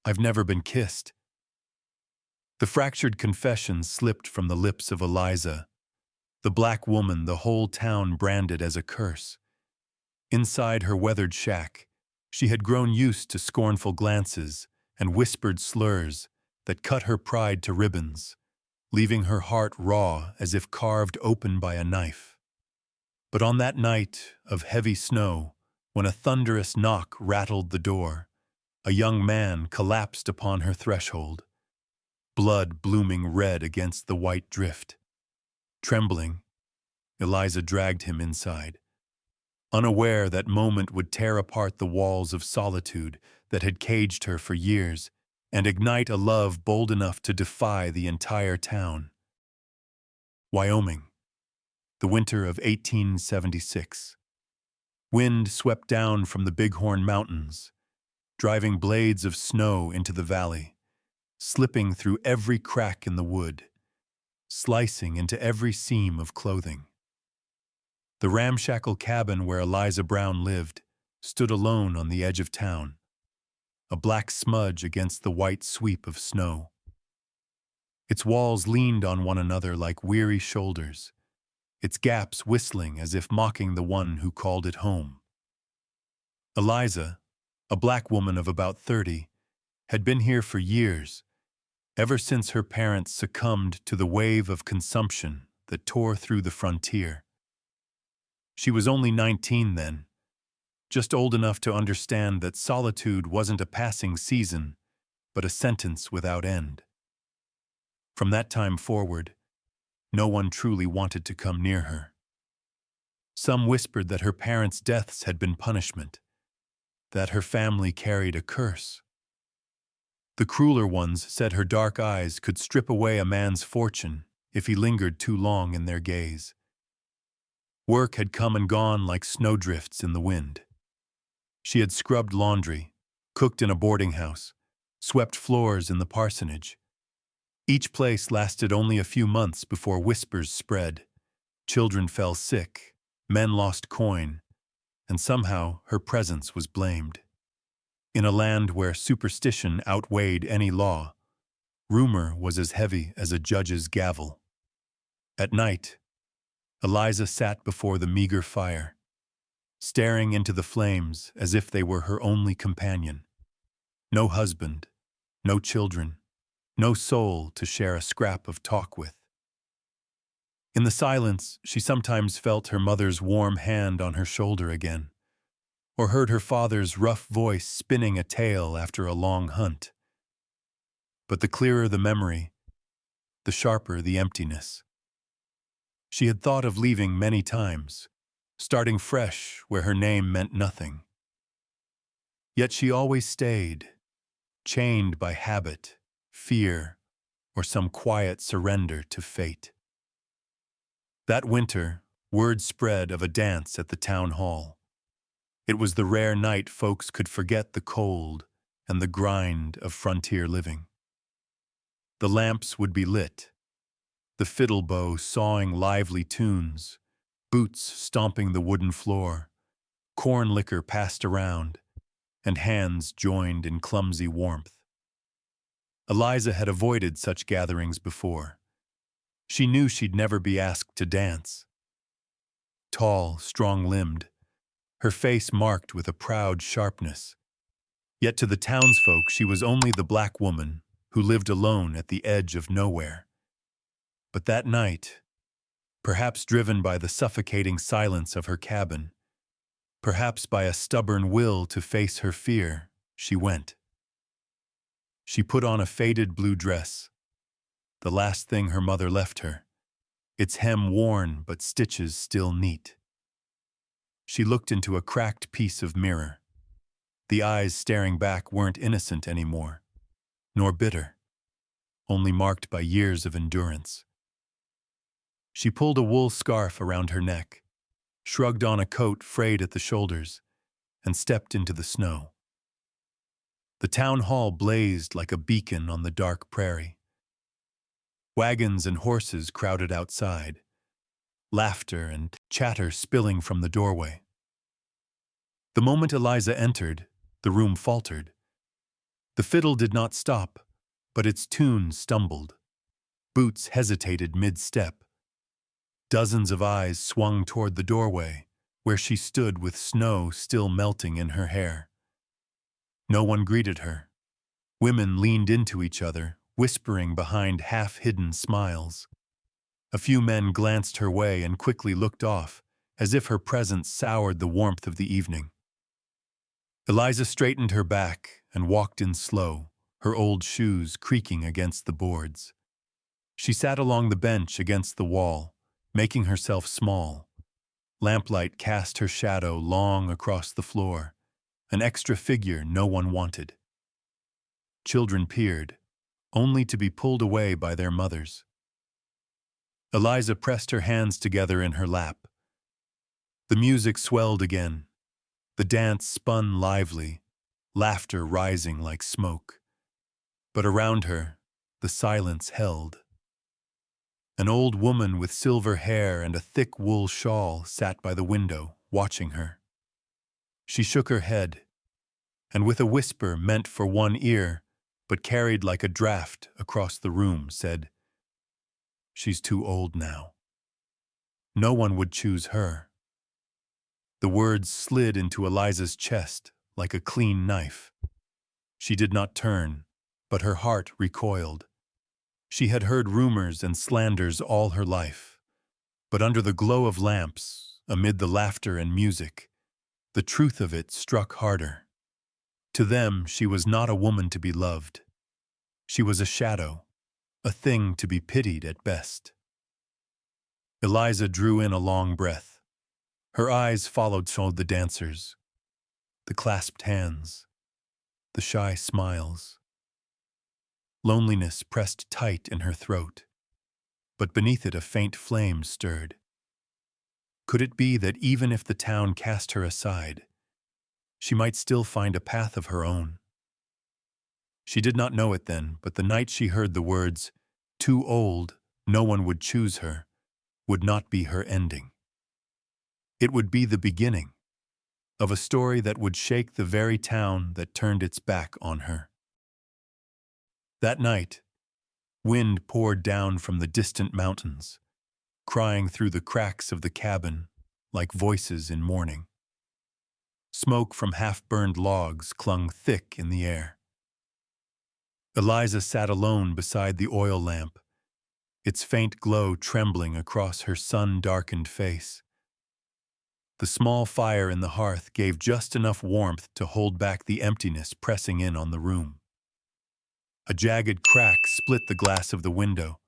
I've never been kissed. The fractured confession slipped from the lips of Eliza, the black woman the whole town branded as a curse. Inside her weathered shack, she had grown used to scornful glances and whispered slurs that cut her pride to ribbons, leaving her heart raw as if carved open by a knife. But on that night of heavy snow, when a thunderous knock rattled the door, a young man collapsed upon her threshold, blood blooming red against the white drift. Trembling, Eliza dragged him inside, unaware that moment would tear apart the walls of solitude that had caged her for years and ignite a love bold enough to defy the entire town. Wyoming, the winter of 1876. Wind swept down from the Bighorn Mountains, driving blades of snow into the valley, slipping through every crack in the wood, slicing into every seam of clothing. The ramshackle cabin where Eliza Brown lived stood alone on the edge of town, a black smudge against the white sweep of snow. Its walls leaned on one another like weary shoulders, its gaps whistling as if mocking the one who called it home. Eliza, a black woman of about 30, had been here for years, ever since her parents succumbed to the wave of consumption that tore through the frontier. She was only 19 then, just old enough to understand that solitude wasn't a passing season, but a sentence without end. From that time forward, no one truly wanted to come near her. Some whispered that her parents' deaths had been punishment, that her family carried a curse. The crueler ones said her dark eyes could strip away a man's fortune if he lingered too long in their gaze. Work had come and gone like snowdrifts in the wind. She had scrubbed laundry, cooked in a boarding house, swept floors in the parsonage. Each place lasted only a few months before whispers spread. Children fell sick, men lost coin, and somehow her presence was blamed. In a land where superstition outweighed any law, rumor was as heavy as a judge's gavel. At night, Eliza sat before the meager fire, staring into the flames as if they were her only companion. No husband, no children, no soul to share a scrap of talk with. In the silence, she sometimes felt her mother's warm hand on her shoulder again, or heard her father's rough voice spinning a tale after a long hunt. But the clearer the memory, the sharper the emptiness. She had thought of leaving many times, starting fresh where her name meant nothing. Yet she always stayed, chained by habit, fear, or some quiet surrender to fate. That winter, word spread of a dance at the town hall. It was the rare night folks could forget the cold and the grind of frontier living. The lamps would be lit, the fiddle bow sawing lively tunes, boots stomping the wooden floor, corn liquor passed around, and hands joined in clumsy warmth. Eliza had avoided such gatherings before. She knew she'd never be asked to dance. Tall, strong-limbed, her face marked with a proud sharpness. Yet to the townsfolk she was only the black woman who lived alone at the edge of nowhere. But that night, perhaps driven by the suffocating silence of her cabin, perhaps by a stubborn will to face her fear, she went. She put on a faded blue dress, the last thing her mother left her, its hem worn but stitches still neat. She looked into a cracked piece of mirror. The eyes staring back weren't innocent anymore, nor bitter, only marked by years of endurance. She pulled a wool scarf around her neck, shrugged on a coat frayed at the shoulders, and stepped into the snow. The town hall blazed like a beacon on the dark prairie. Wagons and horses crowded outside, laughter and chatter spilling from the doorway. The moment Eliza entered, the room faltered. The fiddle did not stop, but its tune stumbled. Boots hesitated mid-step. Dozens of eyes swung toward the doorway, where she stood with snow still melting in her hair. No one greeted her. Women leaned into each other, whispering behind half-hidden smiles. A few men glanced her way and quickly looked off, as if her presence soured the warmth of the evening. Eliza straightened her back and walked in slow, her old shoes creaking against the boards. She sat along the bench against the wall, making herself small. Lamplight cast her shadow long across the floor, an extra figure no one wanted. Children peered, only to be pulled away by their mothers. Eliza pressed her hands together in her lap. The music swelled again. The dance spun lively, laughter rising like smoke. But around her, the silence held. An old woman with silver hair and a thick wool shawl sat by the window, watching her. She shook her head, and with a whisper meant for one ear, but carried like a draft across the room, said, "She's too old now. No one would choose her." The words slid into Eliza's chest like a clean knife. She did not turn, but her heart recoiled. She had heard rumors and slanders all her life, but under the glow of lamps, amid the laughter and music, the truth of it struck harder. To them, she was not a woman to be loved. She was a shadow, a thing to be pitied at best. Eliza drew in a long breath. Her eyes followed the dancers, the clasped hands, the shy smiles. Loneliness pressed tight in her throat, but beneath it a faint flame stirred. Could it be that even if the town cast her aside, she might still find a path of her own? She did not know it then, but the night she heard the words, "Too old, no one would choose her," would not be her ending. It would be the beginning of a story that would shake the very town that turned its back on her. That night, wind poured down from the distant mountains, crying through the cracks of the cabin like voices in mourning. Smoke from half-burned logs clung thick in the air. Eliza sat alone beside the oil lamp, its faint glow trembling across her sun-darkened face. The small fire in the hearth gave just enough warmth to hold back the emptiness pressing in on the room. A jagged crack split the glass of the window,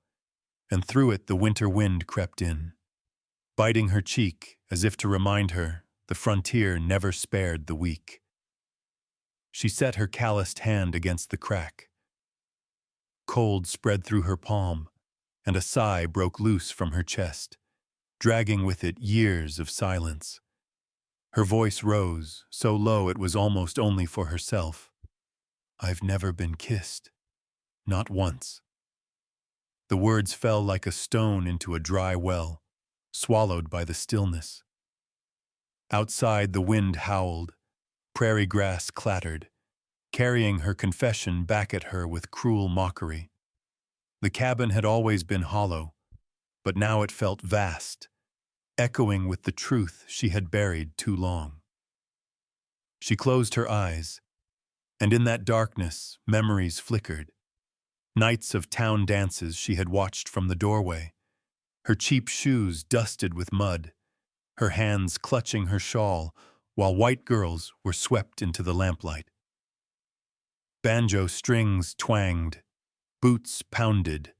and through it the winter wind crept in, biting her cheek as if to remind her the frontier never spared the weak. She set her calloused hand against the crack. Cold spread through her palm, and a sigh broke loose from her chest, dragging with it years of silence. Her voice rose, so low it was almost only for herself. "I've never been kissed. Not once." The words fell like a stone into a dry well, swallowed by the stillness. Outside the wind howled, prairie grass clattered, carrying her confession back at her with cruel mockery. The cabin had always been hollow, but now it felt vast, echoing with the truth she had buried too long. She closed her eyes, and in that darkness memories flickered. Nights of town dances she had watched from the doorway, her cheap shoes dusted with mud, her hands clutching her shawl, while white girls were swept into the lamplight. Banjo strings twanged, boots pounded,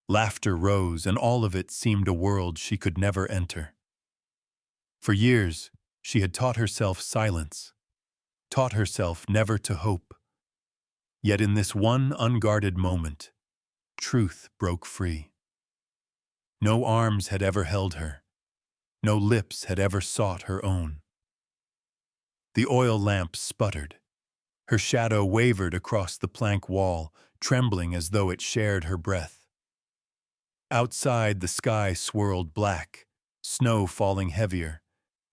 laughter rose, and all of it seemed a world she could never enter. For years, she had taught herself silence, taught herself never to hope. Yet in this one unguarded moment, truth broke free. No arms had ever held her. No lips had ever sought her own. The oil lamp sputtered. Her shadow wavered across the plank wall, trembling as though it shared her breath. Outside, the sky swirled black, snow falling heavier,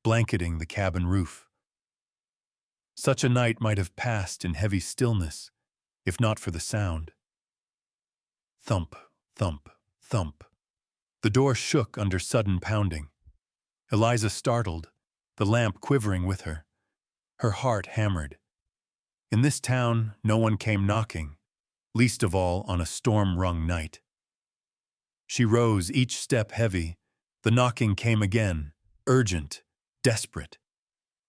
blanketing the cabin roof. Such a night might have passed in heavy stillness, if not for the sound. Thump, thump, thump. The door shook under sudden pounding. Eliza startled, the lamp quivering with her. Her heart hammered. In this town, no one came knocking, least of all on a storm-wrung night. She rose, each step heavy. The knocking came again, urgent, desperate.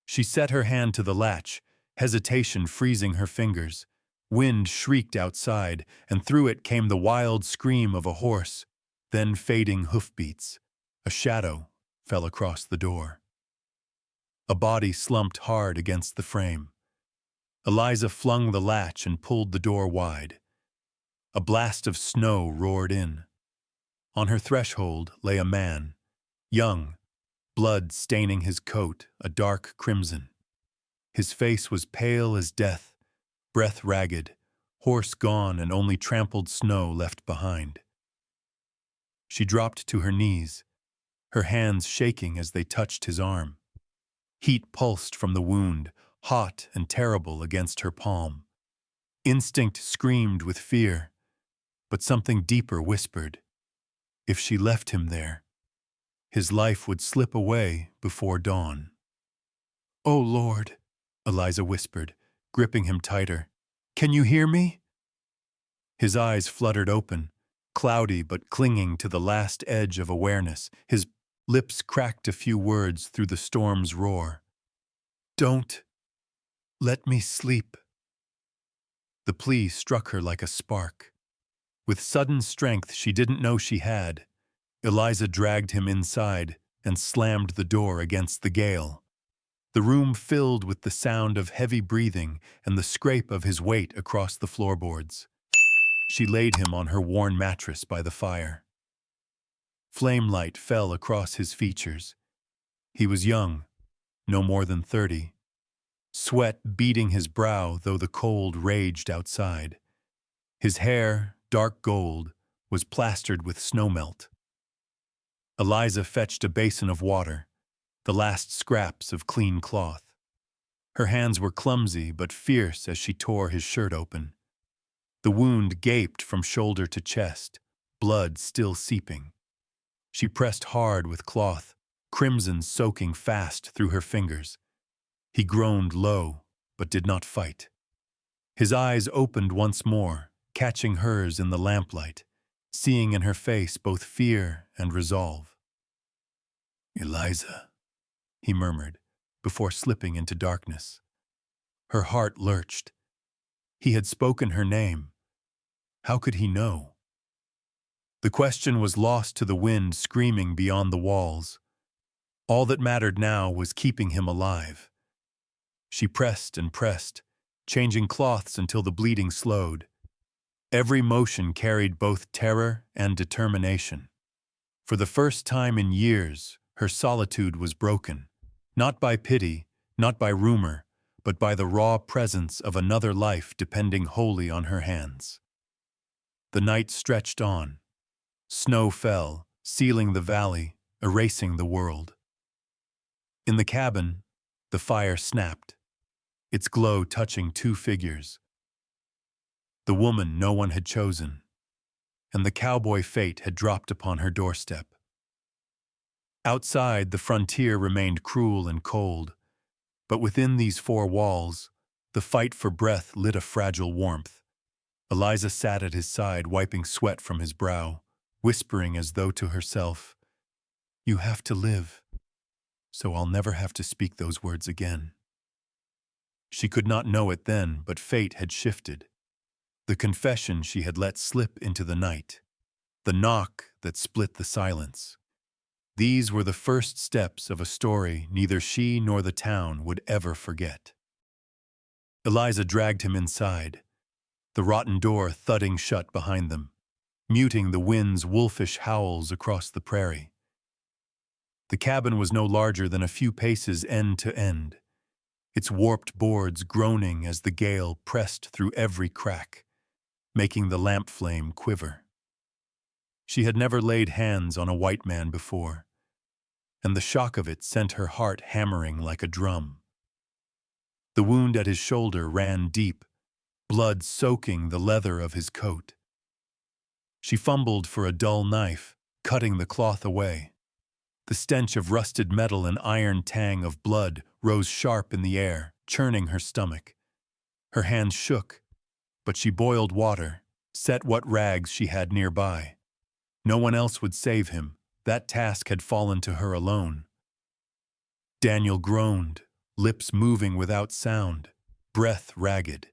She set her hand to the latch, hesitation freezing her fingers. Wind shrieked outside, and through it came the wild scream of a horse, then fading hoofbeats. A shadow fell across the door. A body slumped hard against the frame. Eliza flung the latch and pulled the door wide. A blast of snow roared in. On her threshold lay a man, young, blood staining his coat a dark crimson. His face was pale as death, breath ragged, horse gone and only trampled snow left behind. She dropped to her knees, her hands shaking as they touched his arm. Heat pulsed from the wound, hot and terrible against her palm. Instinct screamed with fear, but something deeper whispered. If she left him there, his life would slip away before dawn. "Oh, Lord," Eliza whispered, gripping him tighter. "Can you hear me?" His eyes fluttered open, cloudy but clinging to the last edge of awareness. His lips cracked a few words through the storm's roar. "Don't let me sleep." The plea struck her like a spark. With sudden strength she didn't know she had, Eliza dragged him inside and slammed the door against the gale. The room filled with the sound of heavy breathing and the scrape of his weight across the floorboards. She laid him on her worn mattress by the fire. Flame light fell across his features. He was young, no more than 30. Sweat beading his brow though the cold raged outside. His hair, dark gold, was plastered with snowmelt. Eliza fetched a basin of water, the last scraps of clean cloth. Her hands were clumsy but fierce as she tore his shirt open. The wound gaped from shoulder to chest, blood still seeping. She pressed hard with cloth, crimson soaking fast through her fingers. He groaned low, but did not fight. His eyes opened once more, catching hers in the lamplight, seeing in her face both fear and resolve. "Eliza," he murmured, before slipping into darkness. Her heart lurched. He had spoken her name. How could he know? The question was lost to the wind screaming beyond the walls. All that mattered now was keeping him alive. She pressed and pressed, changing cloths until the bleeding slowed. Every motion carried both terror and determination. For the first time in years, her solitude was broken, not by pity, not by rumor, but by the raw presence of another life depending wholly on her hands. The night stretched on. Snow fell, sealing the valley, erasing the world. In the cabin, the fire snapped, its glow touching two figures. The woman no one had chosen, and the cowboy fate had dropped upon her doorstep. Outside, the frontier remained cruel and cold, but within these four walls, the fight for breath lit a fragile warmth. Eliza sat at his side, wiping sweat from his brow, whispering as though to herself, "You have to live, so I'll never have to speak those words again." She could not know it then, but fate had shifted. The confession she had let slip into the night, the knock that split the silence. These were the first steps of a story neither she nor the town would ever forget. Eliza dragged him inside, the rotten door thudding shut behind them, muting the wind's wolfish howls across the prairie. The cabin was no larger than a few paces end to end, its warped boards groaning as the gale pressed through every crack, making the lamp flame quiver. She had never laid hands on a white man before, and the shock of it sent her heart hammering like a drum. The wound at his shoulder ran deep, blood soaking the leather of his coat. She fumbled for a dull knife, cutting the cloth away. The stench of rusted metal and iron tang of blood rose sharp in the air, churning her stomach. Her hands shook, but she boiled water, set what rags she had nearby. No one else would save him. That task had fallen to her alone. Daniel groaned, lips moving without sound, breath ragged.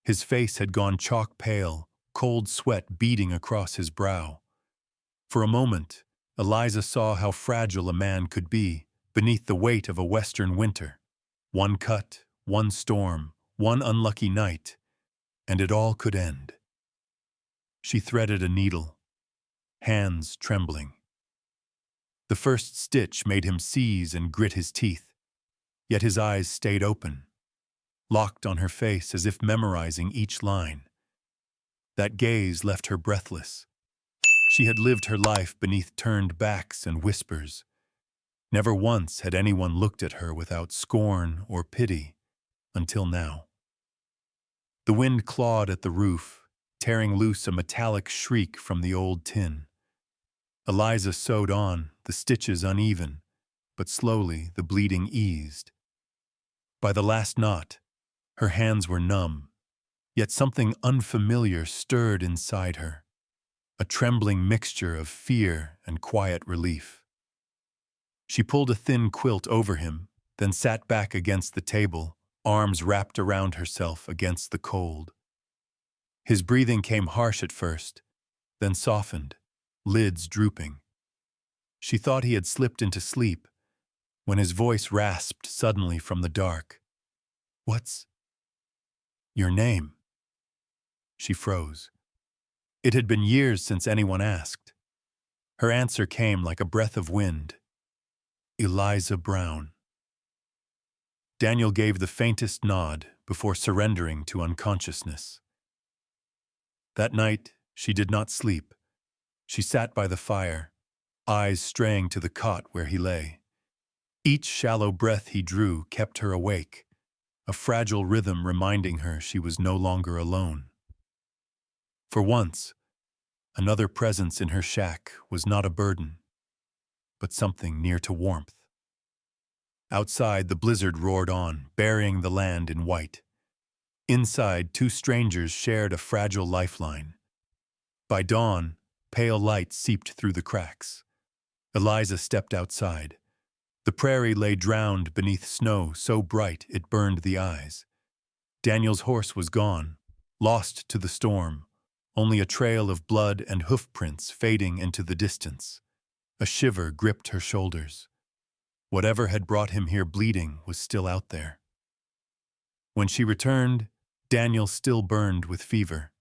His face had gone chalk pale, cold sweat beading across his brow. For a moment, Eliza saw how fragile a man could be beneath the weight of a western winter. One cut, one storm, one unlucky night, and it all could end. She threaded a needle, hands trembling. The first stitch made him seize and grit his teeth, yet his eyes stayed open, locked on her face as if memorizing each line. That gaze left her breathless. She had lived her life beneath turned backs and whispers. Never once had anyone looked at her without scorn or pity, until now. The wind clawed at the roof, tearing loose a metallic shriek from the old tin. Eliza sewed on, the stitches uneven, but slowly the bleeding eased. By the last knot, her hands were numb, yet something unfamiliar stirred inside her, a trembling mixture of fear and quiet relief. She pulled a thin quilt over him, then sat back against the table, arms wrapped around herself against the cold. His breathing came harsh at first, then softened, lids drooping. She thought he had slipped into sleep, when his voice rasped suddenly from the dark. "What's your name?" She froze. It had been years since anyone asked. Her answer came like a breath of wind. "Eliza Brown." Daniel gave the faintest nod before surrendering to unconsciousness. That night, she did not sleep. She sat by the fire, eyes straying to the cot where he lay. Each shallow breath he drew kept her awake, a fragile rhythm reminding her she was no longer alone. For once, another presence in her shack was not a burden, but something near to warmth. Outside, the blizzard roared on, burying the land in white. Inside, two strangers shared a fragile lifeline. By dawn, pale light seeped through the cracks. Eliza stepped outside. The prairie lay drowned beneath snow so bright it burned the eyes. Daniel's horse was gone, lost to the storm, only a trail of blood and hoofprints fading into the distance. A shiver gripped her shoulders. Whatever had brought him here bleeding was still out there. When she returned, Daniel still burned with fever.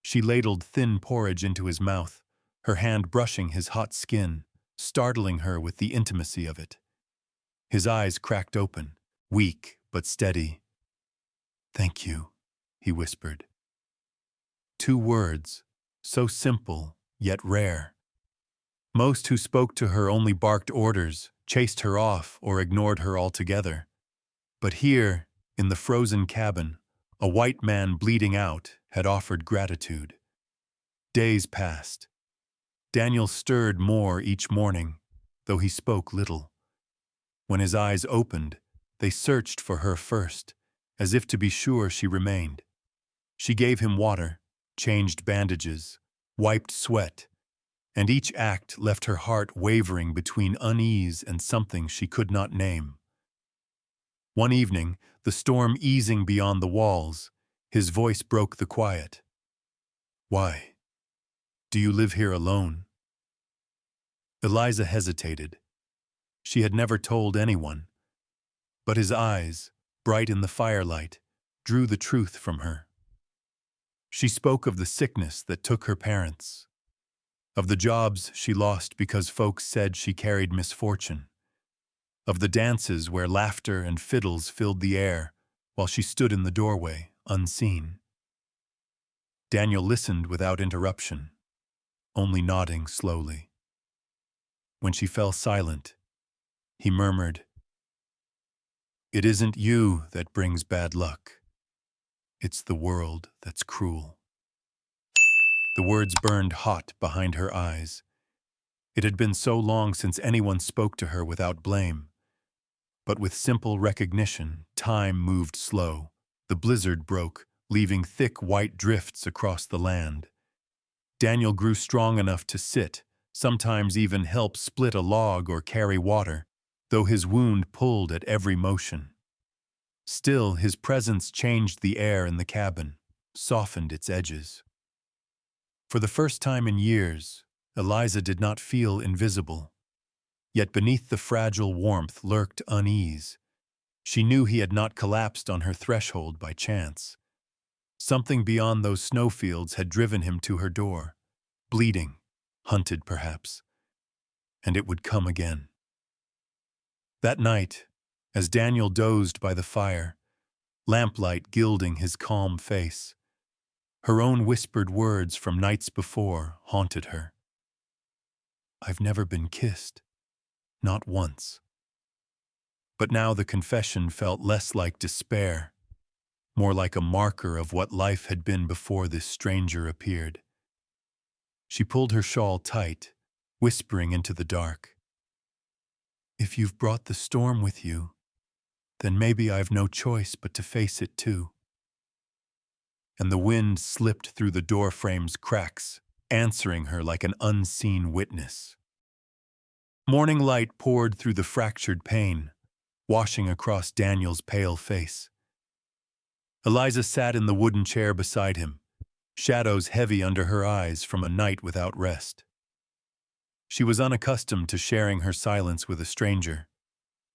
She ladled thin porridge into his mouth, her hand brushing his hot skin, startling her with the intimacy of it. His eyes cracked open, weak but steady. "Thank you," he whispered. Two words, so simple yet rare. Most who spoke to her only barked orders, chased her off, or ignored her altogether. But here, in the frozen cabin, a white man bleeding out had offered gratitude. Days passed. Daniel stirred more each morning, though he spoke little. When his eyes opened, they searched for her first, as if to be sure she remained. She gave him water, changed bandages, wiped sweat, and each act left her heart wavering between unease and something she could not name. One evening, the storm easing beyond the walls, his voice broke the quiet. "Why? Do you live here alone?" Eliza hesitated. She had never told anyone. But his eyes, bright in the firelight, drew the truth from her. She spoke of the sickness that took her parents, of the jobs she lost because folks said she carried misfortune, of the dances where laughter and fiddles filled the air while she stood in the doorway, unseen. Daniel listened without interruption, only nodding slowly. When she fell silent, he murmured, "It isn't you that brings bad luck. It's the world that's cruel. The words burned hot behind her eyes. It had been so long since anyone spoke to her without blame. But with simple recognition, time moved slow. The blizzard broke, leaving thick white drifts across the land. Daniel grew strong enough to sit, sometimes even help split a log or carry water, though his wound pulled at every motion. Still, his presence changed the air in the cabin, softened its edges. For the first time in years, Eliza did not feel invisible. Yet beneath the fragile warmth lurked unease. She knew he had not collapsed on her threshold by chance. Something beyond those snowfields had driven him to her door, bleeding, hunted perhaps, and it would come again. That night, as Daniel dozed by the fire, lamplight gilding his calm face, her own whispered words from nights before haunted her. "I've never been kissed, not once." But now the confession felt less like despair, more like a marker of what life had been before this stranger appeared. She pulled her shawl tight, whispering into the dark, "If you've brought the storm with you, then maybe I've no choice but to face it too." And the wind slipped through the doorframe's cracks, answering her like an unseen witness. Morning light poured through the fractured pane, washing across Daniel's pale face. Eliza sat in the wooden chair beside him, shadows heavy under her eyes from a night without rest. She was unaccustomed to sharing her silence with a stranger,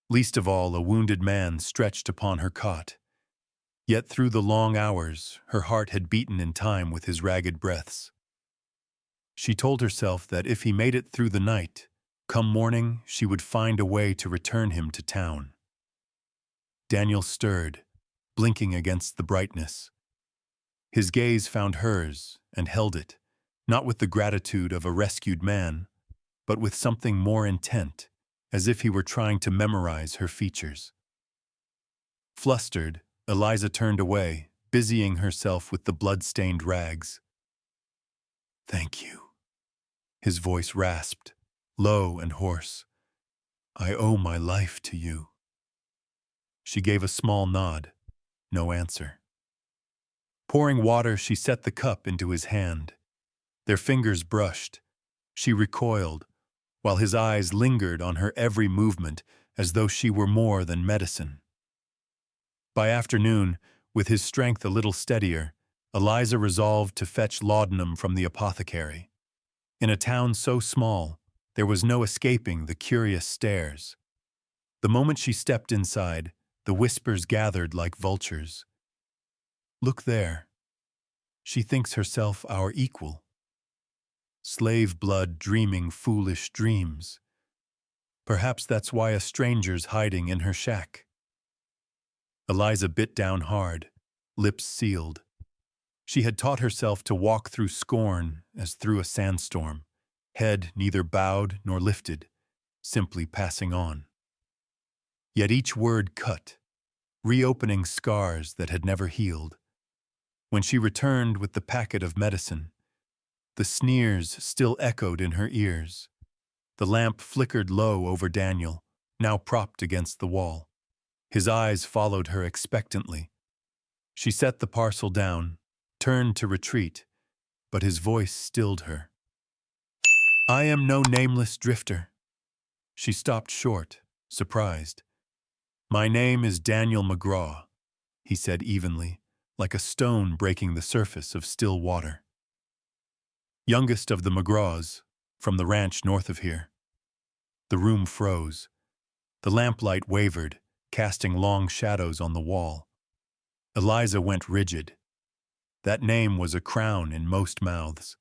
least of all a wounded man stretched upon her cot. Yet through the long hours, her heart had beaten in time with his ragged breaths. She told herself that if he made it through the night, come morning she would find a way to return him to town. Daniel stirred, blinking against the brightness. His gaze found hers and held it, not with the gratitude of a rescued man, but with something more intent, as if he were trying to memorize her features. Flustered, Eliza turned away, busying herself with the blood-stained rags. "Thank you." His voice rasped, low and hoarse. "I owe my life to you." She gave a small nod, no answer. Pouring water, she set the cup into his hand. Their fingers brushed. She recoiled, while his eyes lingered on her every movement as though she were more than medicine. By afternoon, with his strength a little steadier, Eliza resolved to fetch laudanum from the apothecary. In a town so small, there was no escaping the curious stares. The moment she stepped inside, the whispers gathered like vultures. "Look there. She thinks herself our equal. Slave blood dreaming foolish dreams. Perhaps that's why a stranger's hiding in her shack." Eliza bit down hard, lips sealed. She had taught herself to walk through scorn as through a sandstorm, head neither bowed nor lifted, simply passing on. Yet each word cut, reopening scars that had never healed. When she returned with the packet of medicine, the sneers still echoed in her ears. The lamp flickered low over Daniel, now propped against the wall. His eyes followed her expectantly. She set the parcel down, turned to retreat, but his voice stilled her. "I am no nameless drifter." She stopped short, surprised. "My name is Daniel McGraw," he said evenly, like a stone breaking the surface of still water. "Youngest of the McGraws, from the ranch north of here." The room froze. The lamplight wavered, casting long shadows on the wall. Eliza went rigid. That name was a crown in most mouths.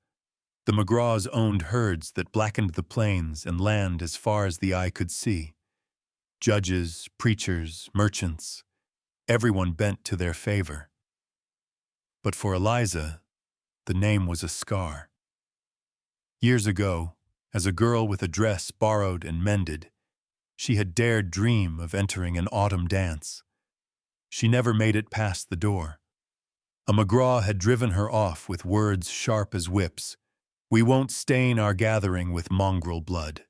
The McGraws owned herds that blackened the plains and land as far as the eye could see. Judges, preachers, merchants, everyone bent to their favor. But for Eliza, the name was a scar. Years ago, as a girl with a dress borrowed and mended, she had dared dream of entering an autumn dance. She never made it past the door. A McGraw had driven her off with words sharp as whips. "We won't stain our gathering with mongrel blood."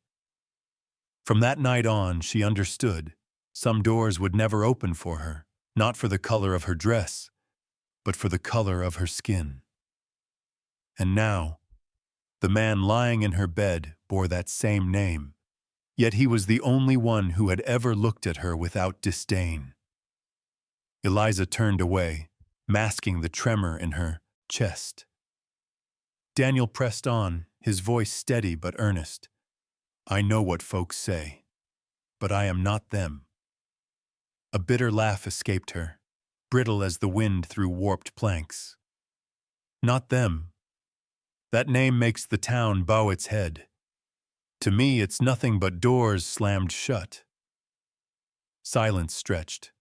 From that night on, she understood. Some doors would never open for her, not for the color of her dress, but for the color of her skin. And now, the man lying in her bed bore that same name, yet he was the only one who had ever looked at her without disdain. Eliza turned away, masking the tremor in her chest. Daniel pressed on, his voice steady but earnest. "I know what folks say, but I am not them." A bitter laugh escaped her, brittle as the wind through warped planks. "Not them. That name makes the town bow its head. To me, it's nothing but doors slammed shut." Silence stretched,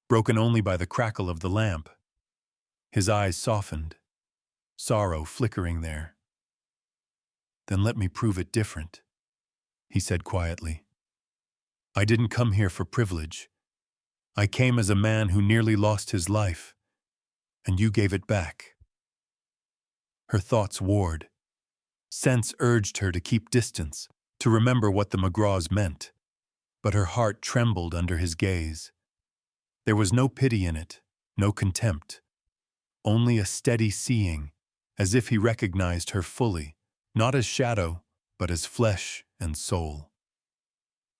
broken only by the crackle of the lamp. His eyes softened, sorrow flickering there. "Then let me prove it different," he said quietly. "I didn't come here for privilege. I came as a man who nearly lost his life, and you gave it back." Her thoughts warred. Sense urged her to keep distance, to remember what the McGraws meant, but her heart trembled under his gaze. There was no pity in it, no contempt, only a steady seeing, as if he recognized her fully, not as shadow, but as flesh and soul.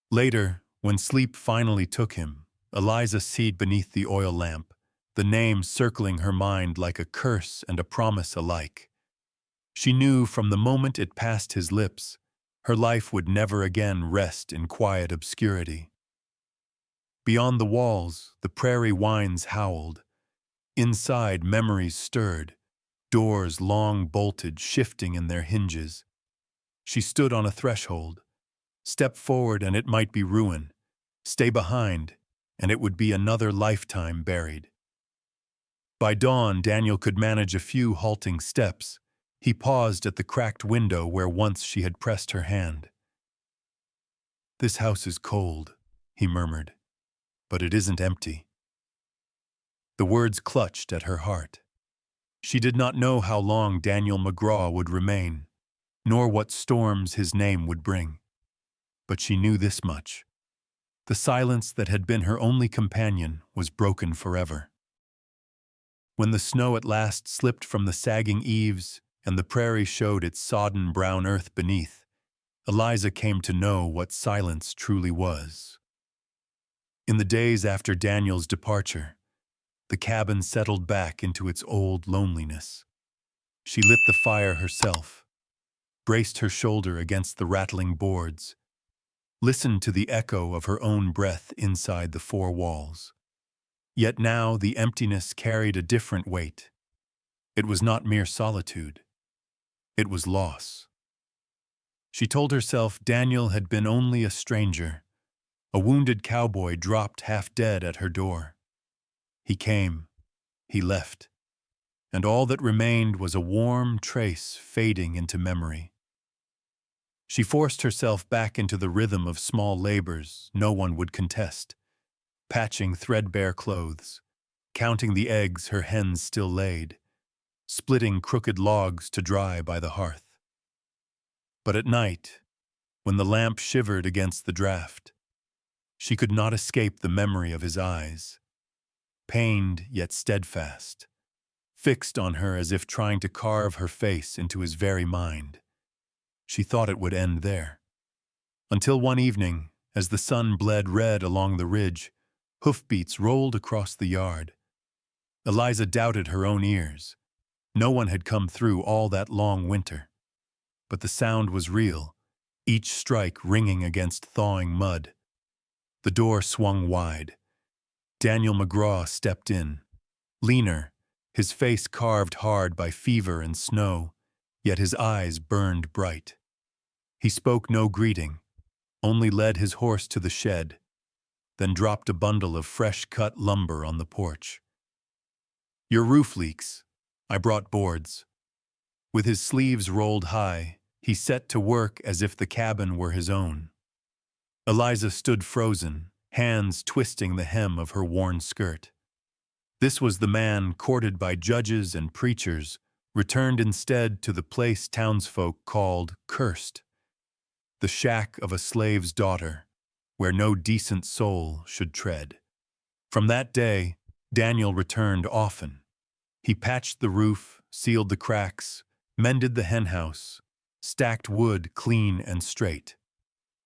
Later, when sleep finally took him, Eliza seed beneath the oil lamp, the name circling her mind like a curse and a promise alike. She knew from the moment it passed his lips, her life would never again rest in quiet obscurity. Beyond the walls, the prairie winds howled. Inside, memories stirred, doors long bolted, shifting in their hinges. She stood on a threshold. Step forward and it might be ruin. Stay behind, and it would be another lifetime buried. By dawn, Daniel could manage a few halting steps. He paused at the cracked window where once she had pressed her hand. "This house is cold," he murmured, "but it isn't empty." The words clutched at her heart. She did not know how long Daniel McGraw would remain, nor what storms his name would bring. But she knew this much. The silence that had been her only companion was broken forever. When the snow at last slipped from the sagging eaves and the prairie showed its sodden brown earth beneath, Eliza came to know what silence truly was. In the days after Daniel's departure, the cabin settled back into its old loneliness. She lit the fire herself, braced her shoulder against the rattling boards, listened to the echo of her own breath inside the four walls. Yet now the emptiness carried a different weight. It was not mere solitude. It was loss. She told herself Daniel had been only a stranger, a wounded cowboy dropped half dead at her door. He came, he left, and all that remained was a warm trace fading into memory. She forced herself back into the rhythm of small labors no one would contest, patching threadbare clothes, counting the eggs her hens still laid, splitting crooked logs to dry by the hearth. But at night, when the lamp shivered against the draught, she could not escape the memory of his eyes, pained yet steadfast, fixed on her as if trying to carve her face into his very mind. She thought it would end there. Until one evening, as the sun bled red along the ridge, hoofbeats rolled across the yard. Eliza doubted her own ears. No one had come through all that long winter. But the sound was real, each strike ringing against thawing mud. The door swung wide. Daniel McGraw stepped in, leaner, his face carved hard by fever and snow, yet his eyes burned bright. He spoke no greeting, only led his horse to the shed, then dropped a bundle of fresh-cut lumber on the porch. "Your roof leaks. I brought boards." With his sleeves rolled high, he set to work as if the cabin were his own. Eliza stood frozen, hands twisting the hem of her worn skirt. This was the man courted by judges and preachers, returned instead to the place townsfolk called cursed, the shack of a slave's daughter, where no decent soul should tread. From that day, Daniel returned often. He patched the roof, sealed the cracks, mended the henhouse, stacked wood clean and straight.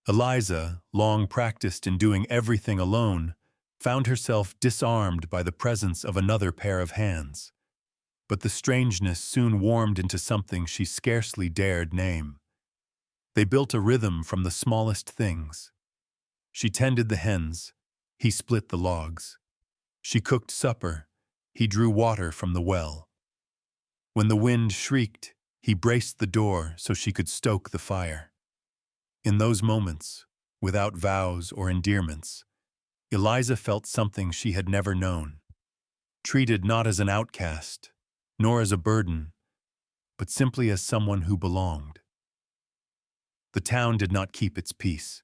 Eliza, long practiced in doing everything alone, found herself disarmed by the presence of another pair of hands. But the strangeness soon warmed into something she scarcely dared name. They built a rhythm from the smallest things. She tended the hens, he split the logs. She cooked supper, he drew water from the well. When the wind shrieked, he braced the door so she could stoke the fire. In those moments, without vows or endearments, Eliza felt something she had never known, treated not as an outcast, nor as a burden, but simply as someone who belonged. The town did not keep its peace.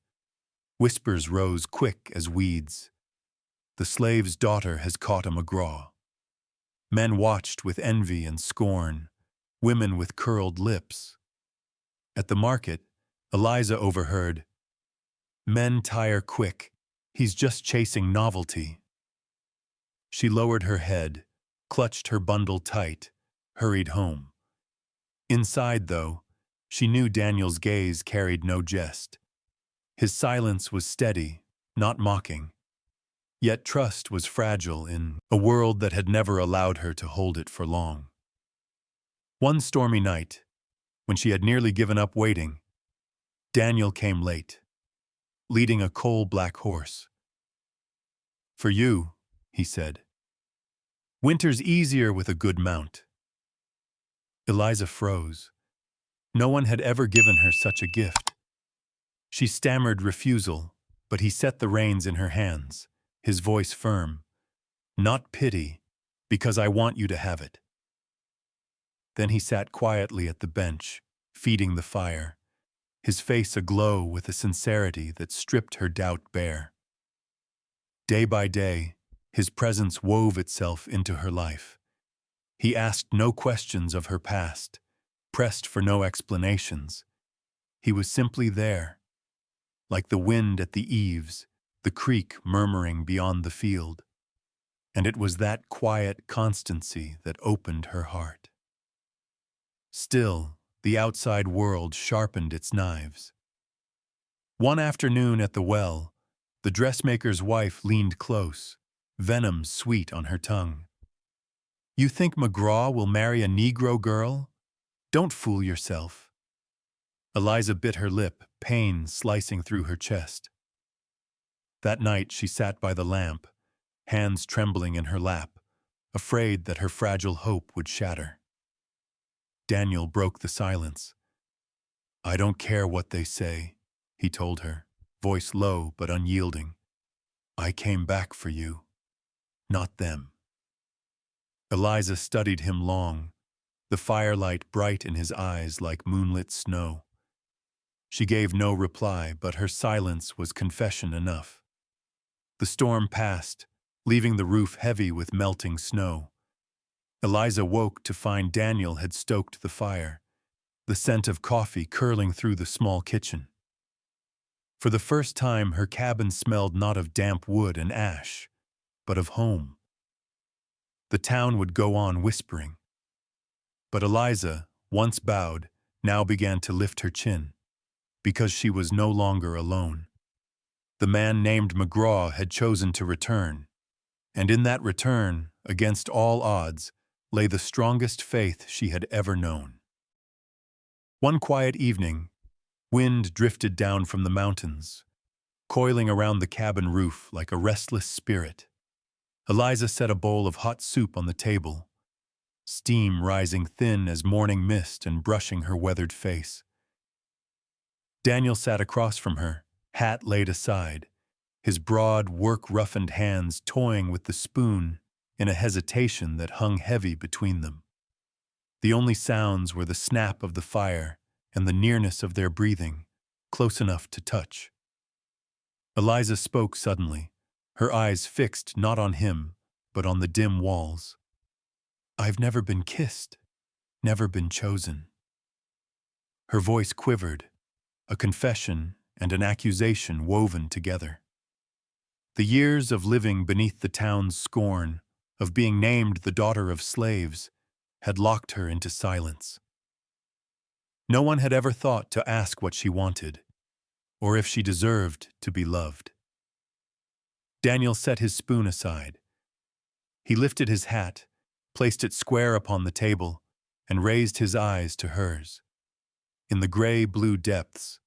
Whispers rose quick as weeds. The slave's daughter has caught a McGraw. Men watched with envy and scorn, women with curled lips. At the market, Eliza overheard, "Men tire quick, he's just chasing novelty." She lowered her head, clutched her bundle tight, hurried home. Inside, though, she knew Daniel's gaze carried no jest. His silence was steady, not mocking. Yet trust was fragile in a world that had never allowed her to hold it for long. One stormy night, when she had nearly given up waiting, Daniel came late, leading a coal-black horse. "For you," he said. "Winter's easier with a good mount." Eliza froze. No one had ever given her such a gift. She stammered refusal, but he set the reins in her hands, his voice firm. "Not pity, because I want you to have it." Then he sat quietly at the bench, feeding the fire, his face aglow with a sincerity that stripped her doubt bare. Day by day, his presence wove itself into her life. He asked no questions of her past, pressed for no explanations. He was simply there, like the wind at the eaves, the creek murmuring beyond the field. And it was that quiet constancy that opened her heart. Still, the outside world sharpened its knives. One afternoon at the well, the dressmaker's wife leaned close, venom sweet on her tongue. "You think McGraw will marry a Negro girl? Don't fool yourself." Eliza bit her lip, pain slicing through her chest. That night she sat by the lamp, hands trembling in her lap, afraid that her fragile hope would shatter. Daniel broke the silence. "I don't care what they say," he told her, voice low but unyielding. "I came back for you, not them." Eliza studied him long, the firelight bright in his eyes like moonlit snow. She gave no reply, but her silence was confession enough. The storm passed, leaving the roof heavy with melting snow. Eliza woke to find Daniel had stoked the fire, the scent of coffee curling through the small kitchen. For the first time, her cabin smelled not of damp wood and ash, but of home. The town would go on whispering. But Eliza, once bowed, now began to lift her chin, because she was no longer alone. The man named McGraw had chosen to return, and in that return, against all odds, lay the strongest faith she had ever known. One quiet evening, wind drifted down from the mountains, coiling around the cabin roof like a restless spirit. Eliza set a bowl of hot soup on the table, steam rising thin as morning mist and brushing her weathered face. Daniel sat across from her, hat laid aside, his broad, work-roughened hands toying with the spoon in a hesitation that hung heavy between them. The only sounds were the snap of the fire and the nearness of their breathing, close enough to touch. Eliza spoke suddenly, her eyes fixed not on him, but on the dim walls. I've never been kissed, never been chosen. Her voice quivered, a confession and an accusation woven together. The years of living beneath the town's scorn, of being named the daughter of slaves, had locked her into silence. No one had ever thought to ask what she wanted, or if she deserved to be loved. Daniel set his spoon aside. He lifted his hat, placed it square upon the table, and raised his eyes to hers. In the gray-blue depths,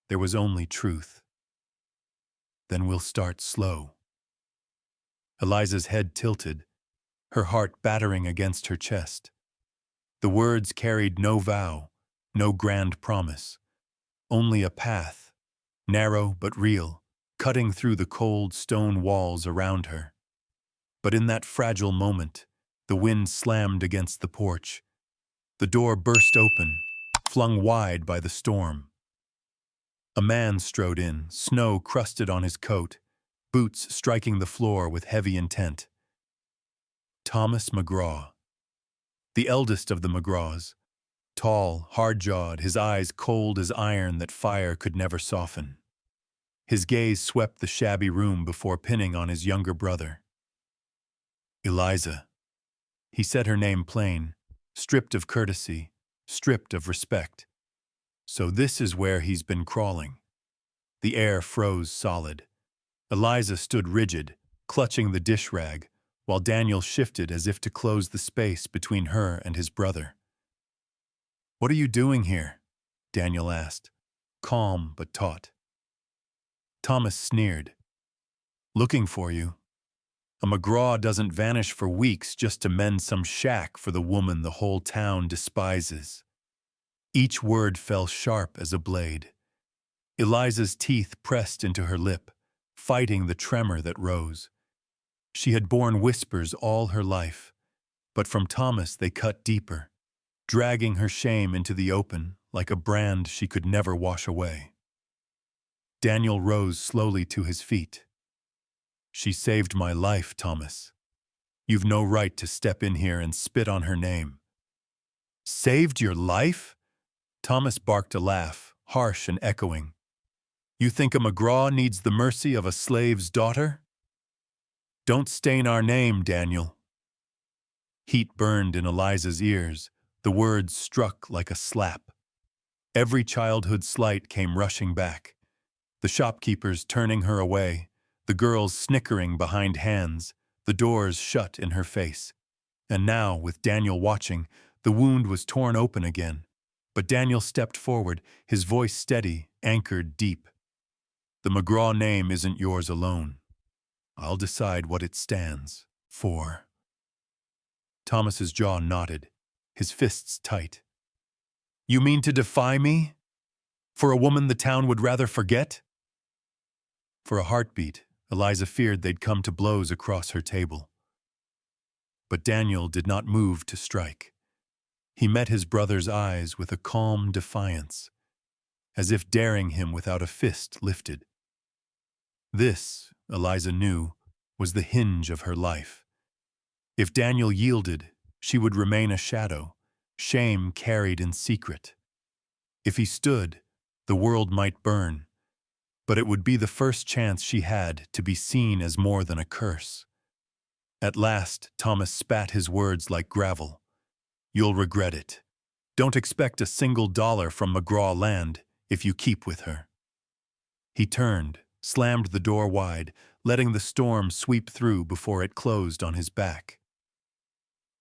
there was only truth. Then we'll start slow. Eliza's head tilted, her heart battering against her chest. The words carried no vow, no grand promise, only a path, narrow but real, cutting through the cold stone walls around her. But in that fragile moment, the wind slammed against the porch. The door burst open, flung wide by the storm. A man strode in, snow crusted on his coat, boots striking the floor with heavy intent. Thomas McGraw, the eldest of the McGraws, tall, hard-jawed, his eyes cold as iron that fire could never soften. His gaze swept the shabby room before pinning on his younger brother. Eliza. He said her name plain, stripped of courtesy, stripped of respect. So this is where he's been crawling. The air froze solid. Eliza stood rigid, clutching the dish rag, while Daniel shifted as if to close the space between her and his brother. "What are you doing here?" Daniel asked, calm but taut. Thomas sneered. "Looking for you. A McGraw doesn't vanish for weeks just to mend some shack for the woman the whole town despises." Each word fell sharp as a blade. Eliza's teeth pressed into her lip, fighting the tremor that rose. She had borne whispers all her life, but from Thomas they cut deeper, dragging her shame into the open like a brand she could never wash away. Daniel rose slowly to his feet. "She saved my life, Thomas. You've no right to step in here and spit on her name." "Saved your life?" Thomas barked a laugh, harsh and echoing. "You think a McGraw needs the mercy of a slave's daughter? Don't stain our name, Daniel." Heat burned in Eliza's ears. The words struck like a slap. Every childhood slight came rushing back. The shopkeepers turning her away, the girls snickering behind hands, the doors shut in her face. And now, with Daniel watching, the wound was torn open again. But Daniel stepped forward, his voice steady, anchored deep. "The McGraw name isn't yours alone. I'll decide what it stands for." Thomas's jaw knotted, his fists tight. "You mean to defy me? For a woman the town would rather forget?" For a heartbeat, Eliza feared they'd come to blows across her table. But Daniel did not move to strike. He met his brother's eyes with a calm defiance, as if daring him without a fist lifted. This, Eliza knew, was the hinge of her life. If Daniel yielded, she would remain a shadow, shame carried in secret. If he stood, the world might burn, but it would be the first chance she had to be seen as more than a curse. At last, Thomas spat his words like gravel. "You'll regret it. Don't expect a single dollar from McGraw land if you keep with her." He turned, slammed the door wide, letting the storm sweep through before it closed on his back.